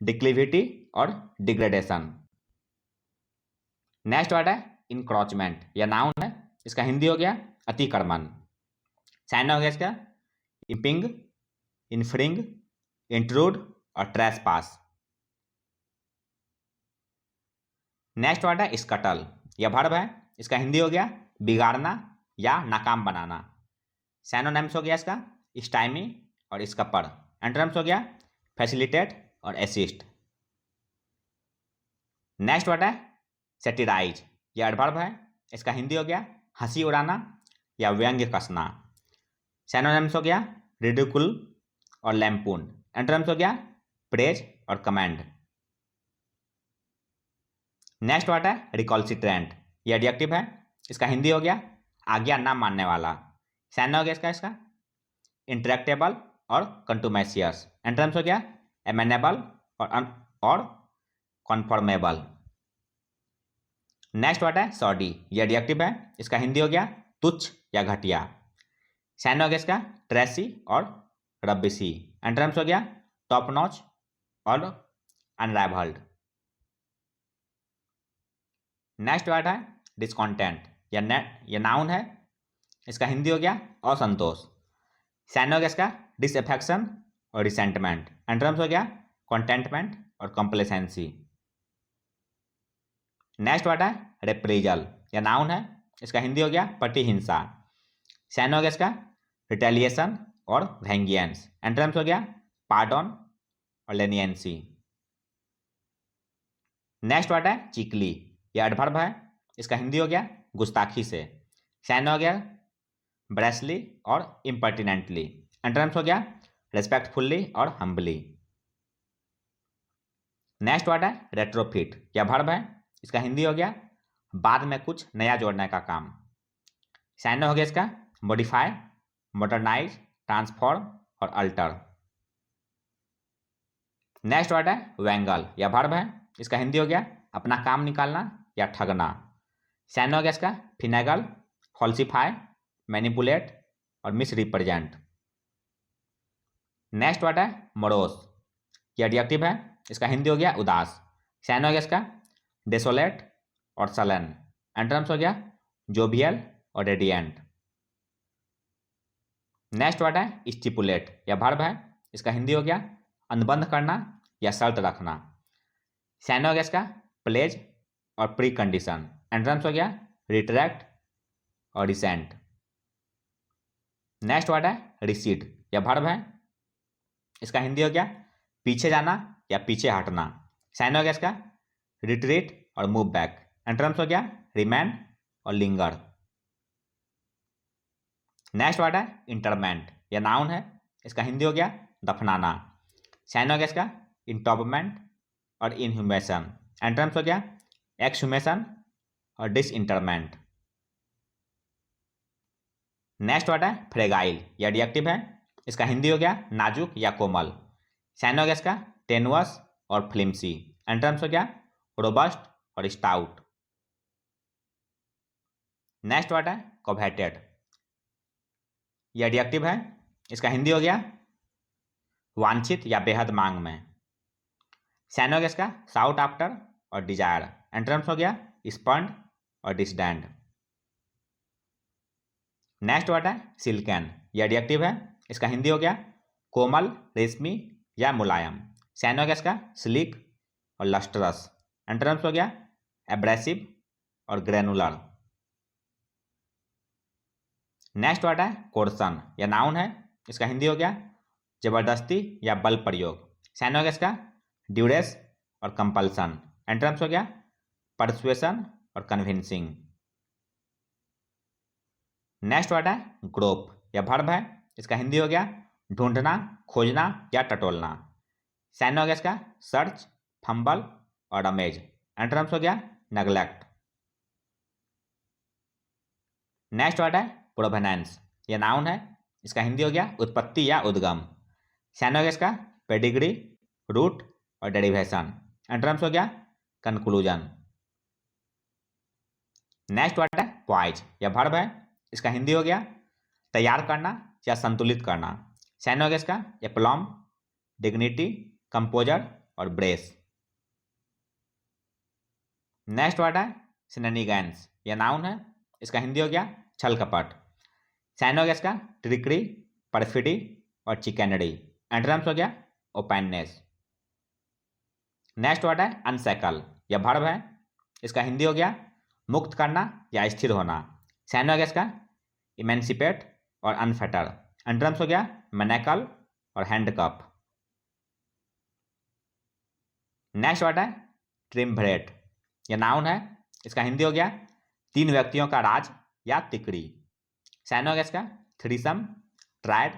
[SPEAKER 1] डिक्लिविटी और डिग्रेडेशन। नेक्स्ट वर्ड है इंक्रोचमेंट, यह नाउन है, इसका हिंदी हो गया अतिक्रमण। साइनोगेस का इंपिंग, इन्फ्रिंग, इंट्रूड और ट्रेसपास। नेक्स्ट वर्ड है स्कटल, यह वर्ब है, इसका हिंदी हो गया बिगाड़ना या नाकाम बनाना। साइनोनिम्स हो गया इसका स्टाइमी और स्कपर। एंटरम्स हो गया फैसिलिटेट और असिस्ट। नेक्स्ट वर्ड है सेटिराइज, यह एडवर्ब है, इसका हिंदी हो गया हंसी उड़ाना या व्यंग्य कसना। साइनोनिम्स हो गया रिडिकुल और लैम्पून। एंटरम्स हो गया प्रेज और कमेंड। नेक्स्ट वर्ड है रिकॉल्सिट्रेंट, यह एडजेक्टिव है, इसका हिंदी हो गया आज्ञा ना मानने वाला। साइनोगेस का इसका इंटरेक्टेबल और कंटुमेशियस। एंटरम्स हो गया एमेनेबल और कॉन्फॉर्मेबल। नेक्स्ट वर्ड है सॉडी, यह एडजेक्टिव है, इसका हिंदी हो गया तुच्छ या घटिया। साइनोगेस का ट्रेसी और रबिसी। एंटरम्स हो गया टॉप नॉच और अनराइवल्ड। नेक्स्ट वर्ड है डिस्कॉन्टेंट, यह नाउन है, इसका हिंदी हो गया असंतोष। साइनोगेस का डिसअफेक्शन और रिसेंटमेंट। एंटरम्स हो गया कॉन्टेंटमेंट और कंप्लेसेंसी। नेक्स्ट वर्ड है रेप्रीजल, यह नाउन है, इसका हिंदी हो गया प्रतिहिंसा। साइनोगेस का रिटेलिएशन और वेंगियंस। एंटरम्स हो गया पार्डन और लेनियंसी। नेक्स्ट वर्ड है चिकली, यह एडवर्ब है, इसका हिंदी हो गया गुस्ताखी से। साइन हो गया ब्रेसली और इम्पर्टिनेंटली। एंटरम्स हो गया रेस्पेक्टफुल्ली और हम्बली। नेक्स्ट वर्ड है रेट्रोफिट, यह वर्ब है, इसका हिंदी हो गया बाद में कुछ नया जोड़ने का काम। साइन हो गया इसका मॉडिफाई, मॉडर्नाइज, ट्रांसफॉर्म और अल्टर। नेक्स्ट वर्ड है वेंगल, यह वर्ब है, इसका हिंदी हो गया अपना काम निकालना या ठगना। साइन हो गया इसका फिनेगल, फॉल्सिफाई, मैनिपुलेट और मिस रिप्रेजेंट। नेक्स्ट वर्ड है मोरोस, यह एडजेक्टिव है, इसका हिंदी हो गया उदास। साइन हो गया इसका डेसोलेट और सलन। एंटरम्स हो गया जोवियल और रेडिएंट। नेक्स्ट वर्ड है स्टिपुलेट, यह वर्ब है, इसका हिंदी हो गया अनुबंध करना या शर्त रखना। साइन हो गया इसका प्लेज और प्री कंडीशन। एंटरम्स हो गया रिट्रैक्ट और रिसेंट। नेक्स्ट वर्ड है रिसीड, यह वर्ब है, इसका हिंदी हो गया पीछे जाना या पीछे हटना। साइन हो गया इसका रिट्रीट और मूव बैक। एंटरम्स हो गया रिमेन और लिंगर। नेक्स्ट वर्ड है इंटरमेंट, यह नाउन है, इसका हिंदी हो गया दफनाना। साइन हो गया इसका इंटॉबमेंट और इनह्यूमेशन। एंटरम्स हो गया एक्सह्यूमेशन और डिसइंटरमेंट। नेक्स्ट वर्ड है फ्रेगाइल, यह एडजेक्टिव है, इसका हिंदी हो गया नाजुक या कोमल। साइन हो गया इसका टेनुअस और फ्लिम्सी। एंटरम्स हो गया रोबस्ट और स्टाउट। नेक्स्ट वर्ड है कोवेटेड, यह एडजेक्टिव है, इसका हिंदी हो गया वांछित या बेहद मांग में। साइन हो गया इसका साउट आफ्टर और डिजायर। एंटरम्स हो गया स्पन्ड और डिसडैंड। नेक्स्ट वर्ड है सिल्कन, यह एडजेक्टिव है, इसका हिंदी हो गया कोमल, रेशमी या मुलायम। साइन हो गया इसका स्लीक और लस्ट्रस। एंटरम्स हो गया एब्रेसिव और ग्रेनुलर। नेक्स्ट वर्ड है कोर्सन, यह नाउन है, इसका हिंदी हो गया जबरदस्ती या बल प्रयोग। साइन हो गया इसका ड्यूरेस और कंपल्सन। एंटरम्स हो गया परसुएशन और कन्विंसिंग। नेक्स्ट वर्ड है ग्रोप, यह वर्ब है, इसका हिंदी हो गया ढूंढना, खोजना या टटोलना। साइनोगेस का सर्च, फंबल और डैमेज। एंटोनिम्स हो गया नेग्लेक्ट। नेक्स्ट वर्ड है प्रोवेनेंस, यह नाउन है, इसका हिंदी हो गया उत्पत्ति या उद्गम। साइनोगेस का पेडिग्री, रूट और डेरिवेशन। एंटोनिम्स हो गया कंक्लूजन। नेक्स्ट वर्ड है पॉइज, यह वर्ब है, इसका हिंदी हो गया तैयार करना या संतुलित करना। साइनोगेस का एप्लॉम, डिग्निटी, कंपोजर और ब्रेस। नेक्स्ट वर्ड है सिनेनिगेंस, यह नाउन है, इसका हिंदी हो गया छल कपट। साइनोगेस का ट्रिकरी, परफिडी और चिकनरी। एंटोनिम्स हो गया ओपेननेस। नेक्स्ट वर्ड है अनसैकल, यह वर्ब है, इसका हिंदी हो गया मुक्त करना या स्थिर होना। साइनोगेस का इमेंसिपेट और अनफेटर। एंटोनिम्स हो गया मैनेकल और हैंडकफ। नेक्स्ट वर्ड है ट्रिमभरेट, यह नाउन है, इसका हिंदी हो गया 3 व्यक्तियों का राज या तिकड़ी। साइनोगेस का थ्रीसम, ट्रायड,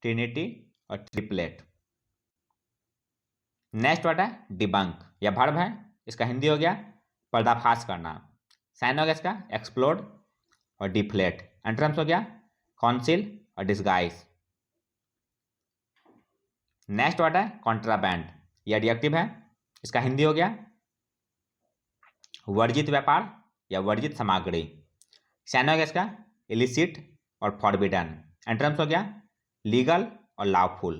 [SPEAKER 1] ट्रिनिटी और ट्रिपलेट। नेक्स्ट वर्ड है डिबंक, यह वर्ब है, इसका हिंदी हो गया पर्दाफाश करना। साइनोगेस का एक्सप्लोड और डिफ्लेट। एंटोनिम्स हो गया कॉन्सिल और डिस्गाइज। नेक्स्ट वर्ड है कॉन्ट्राबैंड, यह एडजेक्टिव है, इसका हिंदी हो गया वर्जित व्यापार या वर्जित सामग्री। साइनोगेस का इलिसिट और फॉरबिडन। एंटोनिम्स हो गया लीगल और लॉफुल।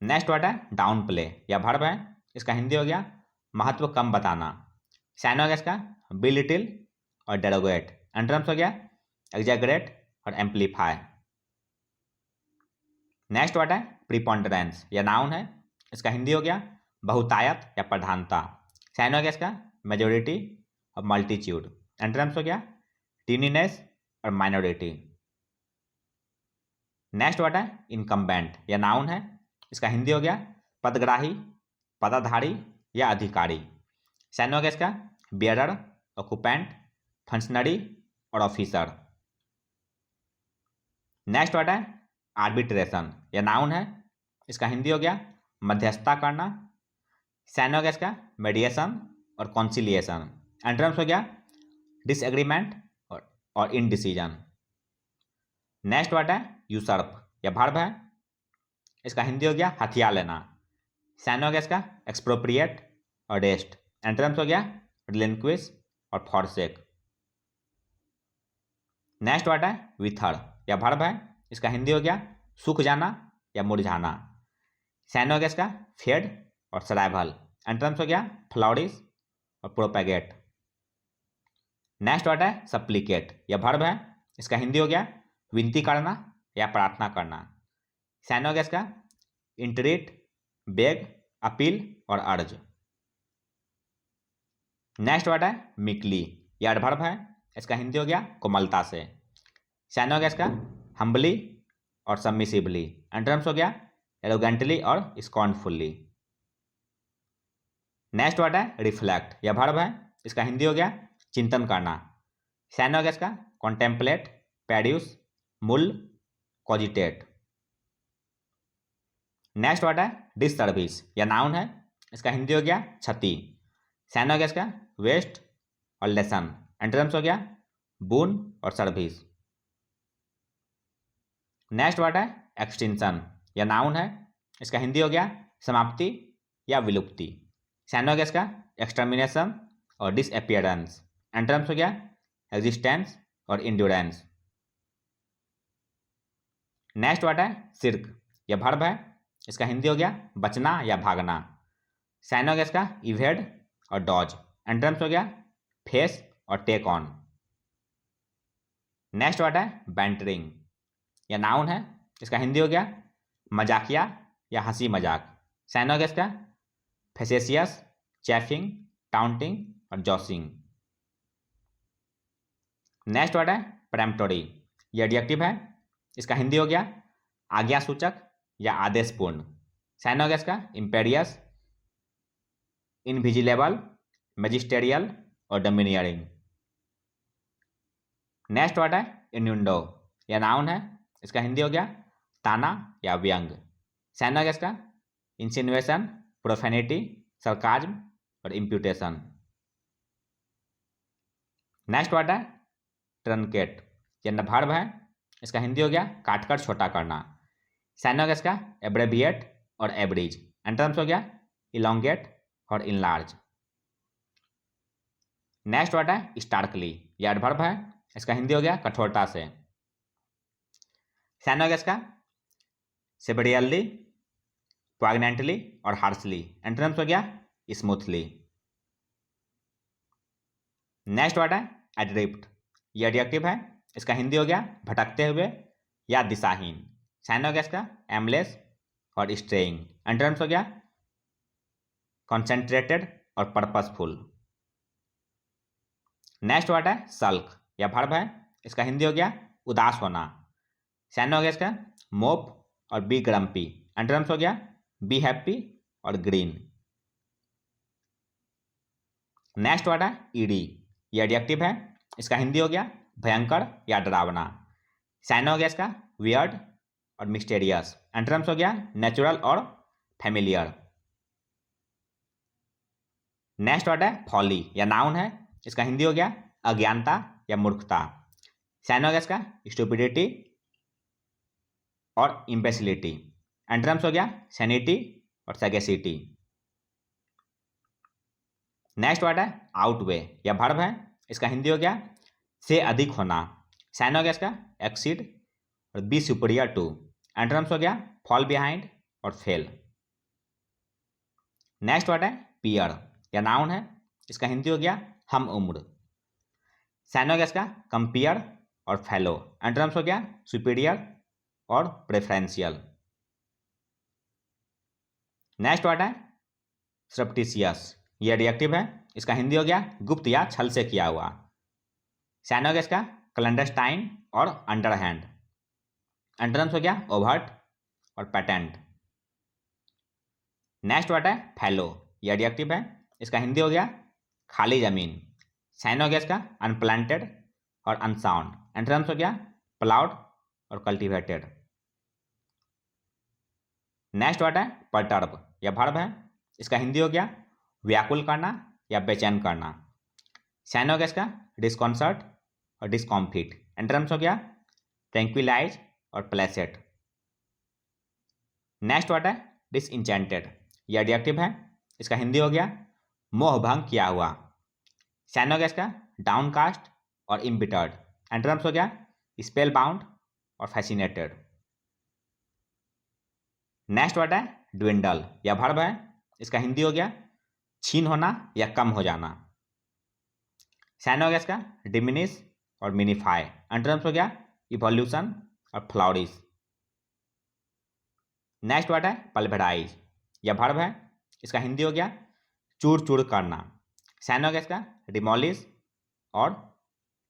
[SPEAKER 1] नेक्स्ट वर्ड है डाउन प्ले, यह वर्ब है, इसका हिंदी हो गया महत्व कम बताना। साइनोगेस का बिलिटिल और डेरोगेट। एंटोनिम्स हो गया एग्जैगरेट और एम्पलीफाई। नेक्स्ट वर्ड है प्रीपोंडरेंस, यह नाउन है, इसका हिंदी हो गया बहुतायत या प्रधानता। साइनोगेस का मेजोरिटी और मल्टीट्यूड। एंटोनिम्स हो गया टीनीनेस और माइनॉरिटी। नेक्स्ट वर्ड है इनकम्बेंट, यह नाउन है, इसका हिंदी हो गया पदग्राही, पदाधारी या अधिकारी। साइनोगेस का बियरर, ऑक्युपेंट, फंक्शनरी और ऑफिसर। नेक्स्ट वर्ड है आर्बिट्रेशन, यह नाउन है, इसका हिंदी हो गया मध्यस्थता करना। साइनोगेस का मेडिएशन और कॉन्सिलिएशन। एंटोनिम्स हो गया डिसएग्रीमेंट और इनडिसीजन। नेक्स्ट वर्ड है यूसर्प, यह वर्ब है, इसका हिंदी हो गया हथियार लेना। साइनोगेस का एक्सप्रोप्रिएट और रेस्ट। एंटोनिम्स हो गया रिलिंक्विश और फॉरसेक। नेक्स्ट वर्ड है विथर, यह वर्ब है, इसका हिंदी हो गया सूख जाना या मुरझाना। साइनोगेस का फेड और सराइवल। एंटोनिम्स हो गया फ्लॉरिश और प्रोपेगेट। नेक्स्ट वर्ड है सप्लीकेट, यह वर्ब है, इसका हिंदी हो गया विनती करना या प्रार्थना करना। साइनोगेस का इंटरेट, बेग, अपील और अर्ज। नेक्स्ट वर्ड है मिकली, यह वर्ब है, इसका हिंदी हो गया कोमलता से। साइनोगेस का हम्बली और सबमिसिवली। एंटोनिम्स हो गया एरोगेंटली और स्कॉर्नफुली। नेक्स्ट वर्ड है रिफ्लेक्ट, यह वर्ब है, इसका हिंदी हो गया चिंतन करना। साइनोगेस का कॉन्टेम्पलेट, पेड्यूस, मुल, कॉजिटेट। नेक्स्ट वर्ड है डिससर्विस, यह नाउन है, इसका हिंदी हो गया क्षति। साइनोगेस का वेस्ट और लेसन। एंटोनिम्स हो गया बून और सर्विस। नेक्स्ट वर्ड है एक्सटिंक्शन, यह नाउन है, इसका हिंदी हो गया समाप्ति या विलुप्ति। साइनोगेस का एक्सटर्मिनेशन और डिसअपियरेंस। एंटोनिम्स हो गया एग्जिस्टेंस और इंड्योरेंस। नेक्स्ट वर्ड है सिर्क, यह वर्ब है, इसका हिंदी हो गया बचना या भागना। साइनोगेस का इवेड और डॉज। एंटोनिम्स हो गया फेस और टेक ऑन। नेक्स्ट वर्ड है बैंटरिंग, यह नाउन है, इसका हिंदी हो गया मजाकिया या हंसी मजाक। साइनोगेस का फेसेशियस, चैफिंग, टाउंटिंग और जॉसिंग। नेक्स्ट वर्ड है परम्पटोरी, यह एडजेक्टिव है, इसका हिंदी हो गया आज्ञासूचक या आदेशपूर्ण। साइनोगेस का इम्पेरियस, इनविजिलेबल, मैजिस्टेरियल और डोमिनियरिंग। नेक्स्ट वर्ड है इन्यूंडो, यह नाउन है, इसका हिंदी हो गया ताना या व्यंग। सैनोगैस का इंसिनुएशन, प्रोफेनिटी, सरकाज्म और इम्प्यूटेशन। नेक्स्ट वर्ड है ट्रनकेट, ये वर्ब है, इसका हिंदी हो गया काटकर छोटा करना। सैनोगैस का एब्रेविएट और एब्रिज, एंटोनिम्स हो गया इलोंगेट और इनलार्ज। नेक्स्ट वर्ड है स्टार्कली, यह एडवर्ब है, इसका हिंदी हो गया कठोरता से। सैनोगैस का सिबरियली, प्रेग्नेंटली और हार्सली, एंटोनिम्स हो गया स्मूथली। नेक्स्ट वर्ड है एड्रिफ्ट, यह एडजेक्टिव है, इसका हिंदी हो गया भटकते हुए या दिशाहीन। सैनोगैस का एमलेस और स्ट्रेइंग, एंटोनिम्स हो गया कॉन्सेंट्रेटेड और पर्पसफुल। नेक्स्ट वर्ड है सल्क, यह वर्ब है, इसका हिंदी हो गया उदास होना। सैनोगैस का मोप और बी ग्रम्पी, एंटोनिम्स हो गया बी हैप्पी और ग्रीन। नेक्स्ट वर्ड है ईडी, यह एडजेक्टिव है, इसका हिंदी हो गया भयंकर या डरावना। साइनोगैस का वियर्ड और मिस्टेरियस, एंटोनिम्स हो गया नेचुरल और फैमिलियर। नेक्स्ट वर्ड है फॉली, यह नाउन है, इसका हिंदी हो गया अज्ञानता या मूर्खता। साइनोगैस का स्टुपिडिटी और इम्बेसिलिटी, एंटोनिम्स हो गया सैनिटी और सैगेसिटी। नेक्स्ट वर्ड है आउटवे, यह वर्ब है, इसका हिंदी हो गया से अधिक होना। साइनोगैस का एक्सीड और बी सुपीरियर टू, एंटोनिम्स हो गया फॉल बिहाइंड और फेल। नेक्स्ट वर्ड है पीयर, यह नाउन है, इसका हिंदी हो गया हम उम्र। साइनोगैस का कंपेयर और फेलो, एंटोनिम्स हो गया सुपीरियर और प्रेफरेंशियल। नेक्स्ट वर्ड है सरप्टिशियस, यह एडजेक्टिव है, इसका हिंदी हो गया गुप्त या छल से किया हुआ। साइनोगैस का क्लैंडस्टाइन और अंडरहैंड, एंटोनिम्स हो गया ओवर्ट और पेटेंट। नेक्स्ट वर्ड है फैलो, यह एडजेक्टिव है, इसका हिंदी हो गया खाली जमीन। साइनोगैस का अनप्लांटेड और अनसाउंड, एंटोनिम्स हो गया प्लाउड और कल्टीवेटेड। नेक्स्ट वर्ड है परटर्ब, यह वर्ब है, इसका हिंदी हो गया व्याकुल करना या बेचैन करना। साइनोगैस का डिस्कॉन्सर्ट और डिस्कॉम्फिट, एंटोनिम्स हो गया ट्रैंक्विलाइज और प्लेसेट। नेक्स्ट वर्ड है डिसइंचेंटेड, यह एडजेक्टिव है, इसका हिंदी हो गया मोह भंग किया हुआ। साइनोगैस का डाउनकास्ट और इम्बिटर्ड, एंटोनिम्स हो गया स्पेल बाउंड और फैसिनेटेड। नेक्स्ट वर्ड है ड्विंडल, यह वर्ब है, इसका हिंदी हो गया छीन होना या कम हो जाना। साइनोगैस का डिमिनिश और मिनिफाई, एंटोनिम्स हो गया इवोल्यूशन और फ्लॉरिश। नेक्स्ट वर्ड है पल्वेराइज, यह वर्ब है, इसका हिंदी हो गया चूर चूर करना। साइनोगैस का डिमोलिश और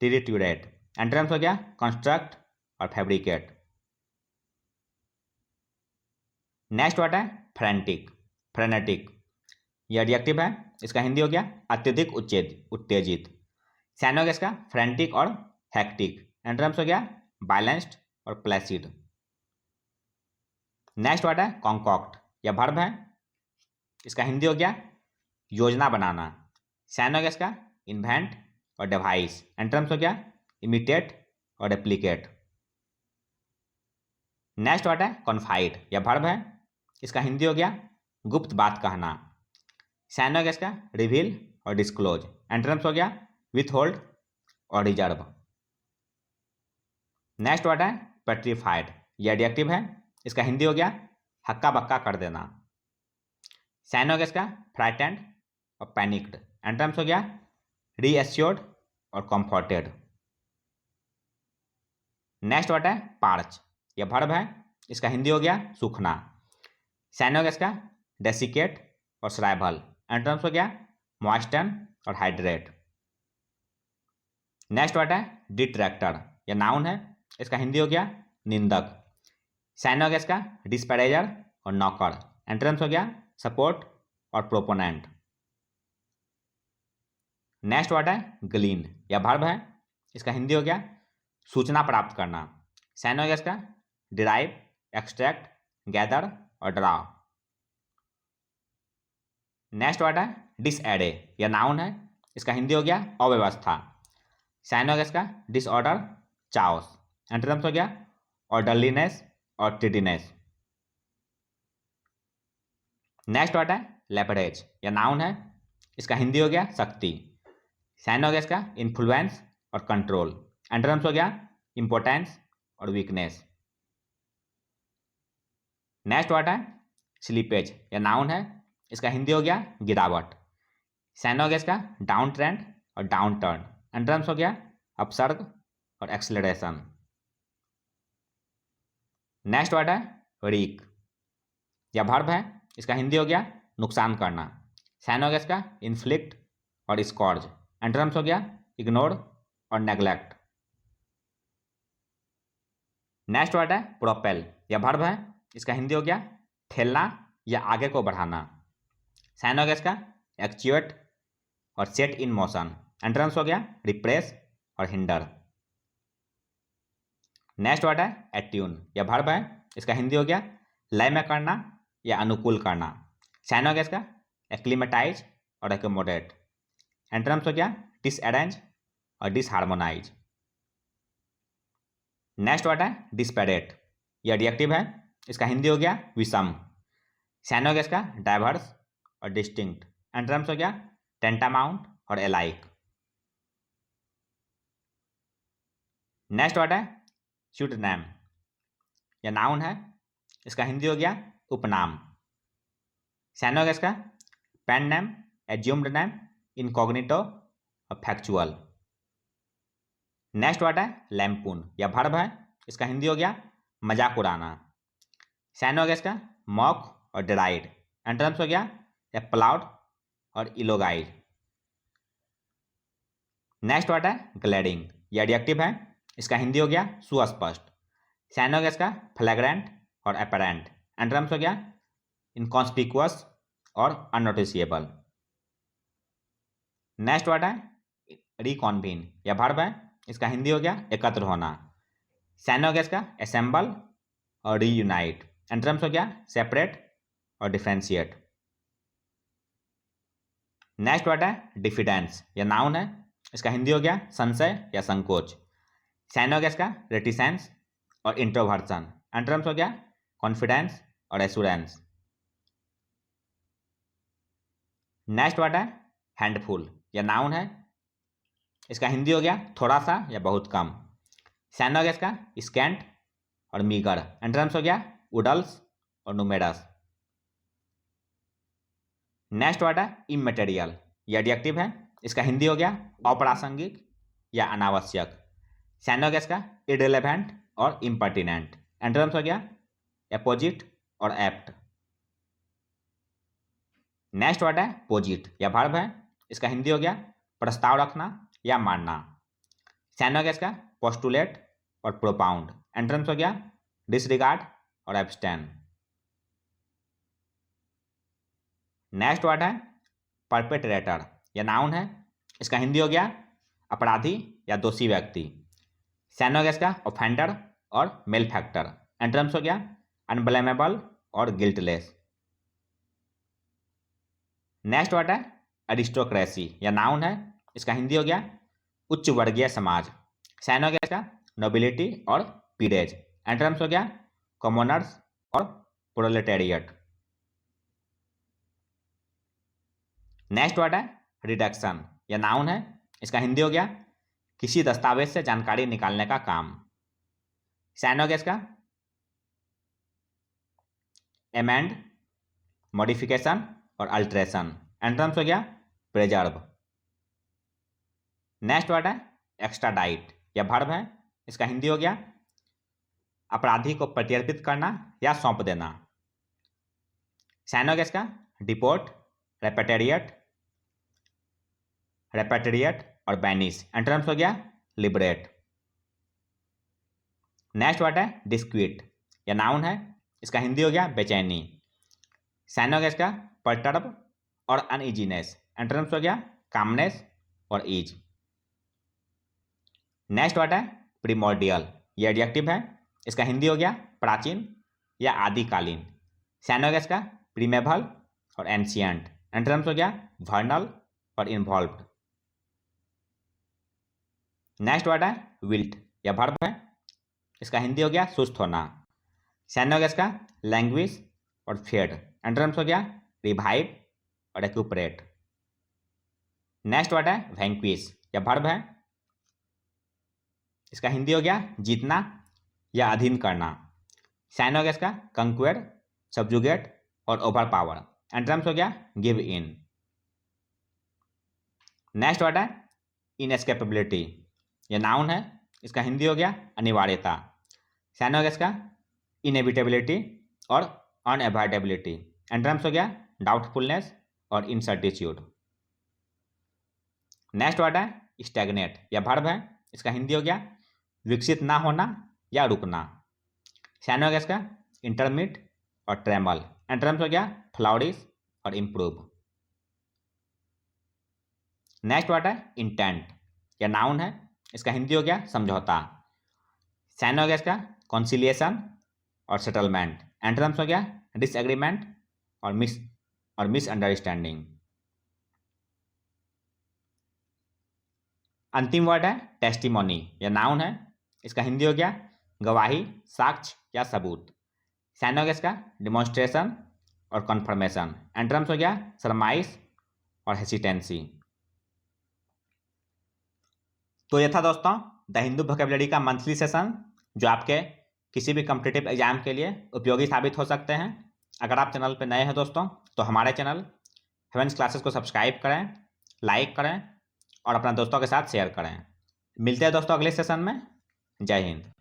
[SPEAKER 1] टिरिट्यूरेट, एंटोनिम्स हो गया कंस्ट्रक्ट और फैब्रिकेट। नेक्स्ट वर्ड है फ्रेंटिक, फ्रेनेटिक, यह एडजेक्टिव है, इसका हिंदी हो गया अत्यधिक उत्तेजित। साइनोगैस का फ्रेंटिक और हेक्टिक, एंटोनिम्स हो गया बैलेंस्ड और प्लेसिड। नेक्स्ट वर्ड है कॉन्कॉक्ट, यह वर्ब है, इसका हिंदी हो गया योजना बनाना। साइनोगैस का इन्वेंट और डिवाइस, एंटोनिम्स हो गया इमिटेट और रेप्लिकेट। नेक्स्ट वर्ड है कॉन्फाइड, यह वर्ब है, इसका हिंदी हो गया गुप्त बात कहना। साइनोगैस का रिवील और डिस्क्लोज, एंटोनिम्स हो गया विथहोल्ड और रिजर्व। नेक्स्ट वर्ड है पेट्रीफाइड, यह एडजेक्टिव है, इसका हिंदी हो गया हक्का बक्का कर देना। साइनोगैस का फ्राइटेंड और पैनिक्ड, एंटोनिम्स हो गया रीएश्योर्ड और कंफर्टेड। नेक्स्ट वर्ड है पार्च, यह वर्ब है, इसका हिंदी हो गया सूखना। साइनोगैस का डेसिकेट और श्राइवल, एंटोनिम्स हो गया मॉइस्टन और हाइड्रेट। नेक्स्ट वर्ड है डिट्रैक्टर, यह नाउन है, इसका हिंदी हो गया निंदक। साइनोगैस का डिस्पैरेजर और नॉकर, एंटोनिम्स हो गया सपोर्ट और प्रोपोनेंट। नेक्स्ट वर्ड है ग्लीन, यह वर्ब है, इसका हिंदी हो गया सूचना प्राप्त करना। साइनोगैस का डिराइव, एक्सट्रैक्ट, गैदर और डराव। नेक्स्ट वर्ड है डिसएडे, यह नाउन है, इसका हिंदी हो गया अव्यवस्था। साइन हो गया इसका डिसऑर्डर, चाओस। एंटोनिम्स हो गया ऑर्डरलीनेस और टिडीनेस। नेक्स्ट वर्ड है लेपरेज, यह नाउन है, इसका हिंदी हो गया शक्ति। साइन हो गया इसका इन्फ्लुएंस और कंट्रोल। एंटोनिम्स हो गया इंपोर्टेंस और वीकनेस। नेक्स्ट वर्ड है स्लीपेज, यह नाउन है, इसका हिंदी हो गया गिरावट। साइन हो गया इसका डाउन ट्रेंड और डाउन टर्न। एंटोनिम्स हो गया अपसर्ग और एक्सेलरेशन। नेक्स्ट वर्ड है रीक, यह वर्ब है, इसका हिंदी हो गया नुकसान करना। साइन हो गया इसका इन्फ्लिक्ट और स्कॉर्ज। एंटोनिम्स हो गया इग्नोर और नेग्लेक्ट। नेक्स्ट वर्ड है प्रोपेल, यह वर्ब है, इसका हिंदी हो गया ठेलना या आगे को बढ़ाना। साइन हो गया इसका एक्चुएट और सेट इन मोशन। एंटोनिम्स हो गया रिप्रेस और हिंडर। नेक्स्ट वर्ड है एट्यून, यह वर्ब है, इसका हिंदी हो गया लय में करना या अनुकूल करना। साइन हो गया इसका एक्लीमेटाइज और एकोमोडेट। एंटोनिम्स हो गया डिसअरेंज और डिसहार्मोनाइज। नेक्स्ट वर्ड है डिस्पेरेट, यह एडजेक्टिव है, इसका हिंदी हो गया विषम। साइन हो गया इसका डाइवर्स और डिस्टिंक्ट। एंटोनिम्स हो गया टेंटामाउंट और एलाइक। नेक्स्ट वर्ड है स्यूडोनेम, यह नाउन है, इसका हिंदी हो गया उपनाम। साइन हो गया इसका pen name, assumed name, incognito और फैक्चुअल। नेक्स्ट वर्ड है लैम्पून, यह वर्ब है, इसका हिंदी हो गया मजाक उड़ाना। साइन हो गया इसका मॉक और डेराइड। एंटोनिम्स हो गया एप्लाउड और इलोगाइड। नेक्स्ट वर्ड है ग्लेडिंग, यह एडजेक्टिव है, इसका हिंदी हो गया सुस्पष्ट। साइन हो गया इसका फ्लैग्रेंट और अपरेंट। एंटोनिम्स हो गया इनकॉन्स्पिकुअस और अननोटिसेबल। नेक्स्ट वर्ड है रिकॉन्वीन, यह वर्ब है, इसका हिंदी हो गया एकत्र होना। साइन हो गया इसका असेंबल और रीयूनाइट। एंटोनिम्स हो गया सेपरेट और डिफरेंशिएट। नेक्स्ट वर्ड है डिफिडेंस, यह नाउन है, इसका हिंदी हो गया संशय या संकोच। साइन हो गया इसका रेटिसेंस और इंट्रोवर्जन। एंटोनिम्स हो गया कॉन्फिडेंस और एश्योरेंस। नेक्स्ट वर्ड है हैंडफुल, यह नाउन है, इसका हिंदी हो गया थोड़ा सा या बहुत कम। साइन हो गया इसका स्कैंट और मीगर। एंटोनिम्स हो गया उडल्स और नुमेरस। नेक्स्ट वर्ड है इमटेरियल, यह एडजेक्टिव है, इसका हिंदी हो गया अप्रासंगिक या अनावश्यक। साइन हो गया इसका इररिलेवेंट और इम्पर्टिनेंट। एंटोनिम्स हो गया एपोजिट और एप्ट। नेक्स्ट वर्ड है पोजिट, यह वर्ब है, इसका हिंदी हो गया प्रस्ताव रखना या मानना। साइन हो गया इसका पोस्टुलेट और प्रोपाउंड। एंटोनिम्स हो गया डिसरिगार्ड और एब्सटेन। नेक्स्ट वर्ड है परपेट्रेटर, यह नाउन है, इसका हिंदी हो गया अपराधी या दोषी व्यक्ति। साइन हो गया इसका ऑफेंडर और मेलफैक्टर। एंटोनिम्स हो गया अनब्लेमेबल और गिल्टलेस। नेक्स्ट वर्ड है एरिस्टोक्रेसी, यह नाउन है, इसका हिंदी हो गया उच्च वर्गीय समाज। साइन हो गया इसका नोबिलिटी और पीरेज। एंटोनिम्स हो गया कॉमनर्स और प्रोलेटेरिएट। नेक्स्ट वर्ड है रिडक्शन, यह नाउन है, इसका हिंदी हो गया किसी दस्तावेज से जानकारी निकालने का काम। साइन हो गया इसका एमेंड, मॉडिफिकेशन और अल्ट्रेशन। एंटोनिम्स हो गया प्रिजर्व। नेक्स्ट वर्ड है एक्स्ट्राडाइट, यह वर्ब है, इसका हिंदी हो गया अपराधी को प्रत्यर्पित करना या सौंप देना। साइन हो गया इसका डिपोर्ट, रेपेट्रिएट और बैनिश। एंटोनिम्स हो गया लिबरेट। नेक्स्ट वर्ड है डिस्क्विट, यह नाउन है, इसका हिंदी हो गया बेचैनी। साइन हो गया इसका परटर्ब और अनइजीनेस। एंटोनिम्स हो गया कामनेस और ईज। नेक्स्ट वर्ड है प्रीमोर्डियल, यह एडजेक्टिव है, इसका हिंदी हो गया प्राचीन या आदिकालीन। सैनोगेस का प्रीमेबल और एंशियंट। एंटोनिम्स हो गया वर्नल और इन्वॉल्व्ड। नेक्स्ट वर्ड है विल्ट, यह वर्ब है, इसका हिंदी हो गया सुस्त होना। सैनोगेस का लैंग्वेज और फेड। एंटोनिम्स हो गया रिवाइव और रिक्यूपरेट। नेक्स्ट वर्ड है वैंक्विश, यह वर्ब है, इसका हिंदी हो गया जीतना या अधीन करना। साइनोगेस का कंक्वेर, सबजुगेट और ओवर पावर। एंटोनिम्स हो गया गिव इन। नेक्स्ट वर्ड है इनएस्केपेबिलिटी, यह नाउन है, इसका हिंदी हो गया अनिवार्यता। साइनोगेस का इनएविटेबिलिटी और अनएवॉइडेबिलिटी। एंटोनिम्स हो गया डाउटफुलनेस और इनसर्टिट्यूड। नेक्स्ट वर्ड है स्टैग्नेट, यह वर्ब है, इसका हिंदी हो गया विकसित ना होना या रुकना। साइनोगेस का इंटरमिट और ट्रेमल। एंटोनिम्स हो गया फ्लॉरिश और इम्प्रूव। नेक्स्ट वर्ड है इंटेंट, यह नाउन है, इसका हिंदी हो गया समझौता। साइनोगेस का कॉन्सिलिएशन और सेटलमेंट। एंटोनिम्स हो गया डिसएग्रीमेंट और मिसअंडरस्टैंडिंग। अंतिम वर्ड है टेस्टिमोनी, यह नाउन है, इसका हिंदी हो गया गवाही, साक्ष्य या सबूत। साइनोगेस का डिमॉन्स्ट्रेशन और कन्फर्मेशन। एंटोनिम्स हो गया सरमाइश और हेसिटेंसी। तो ये था दोस्तों द हिंदू वोकैबुलरी का मंथली सेशन, जो आपके किसी भी कॉम्पिटिटिव एग्जाम के लिए उपयोगी साबित हो सकते हैं। अगर आप चैनल पर नए हैं दोस्तों, तो हमारे चैनल हेवेंस क्लासेस को सब्सक्राइब करें, लाइक करें और अपने दोस्तों के साथ शेयर करें। मिलते हैं दोस्तों अगले सेशन में। जय हिंद।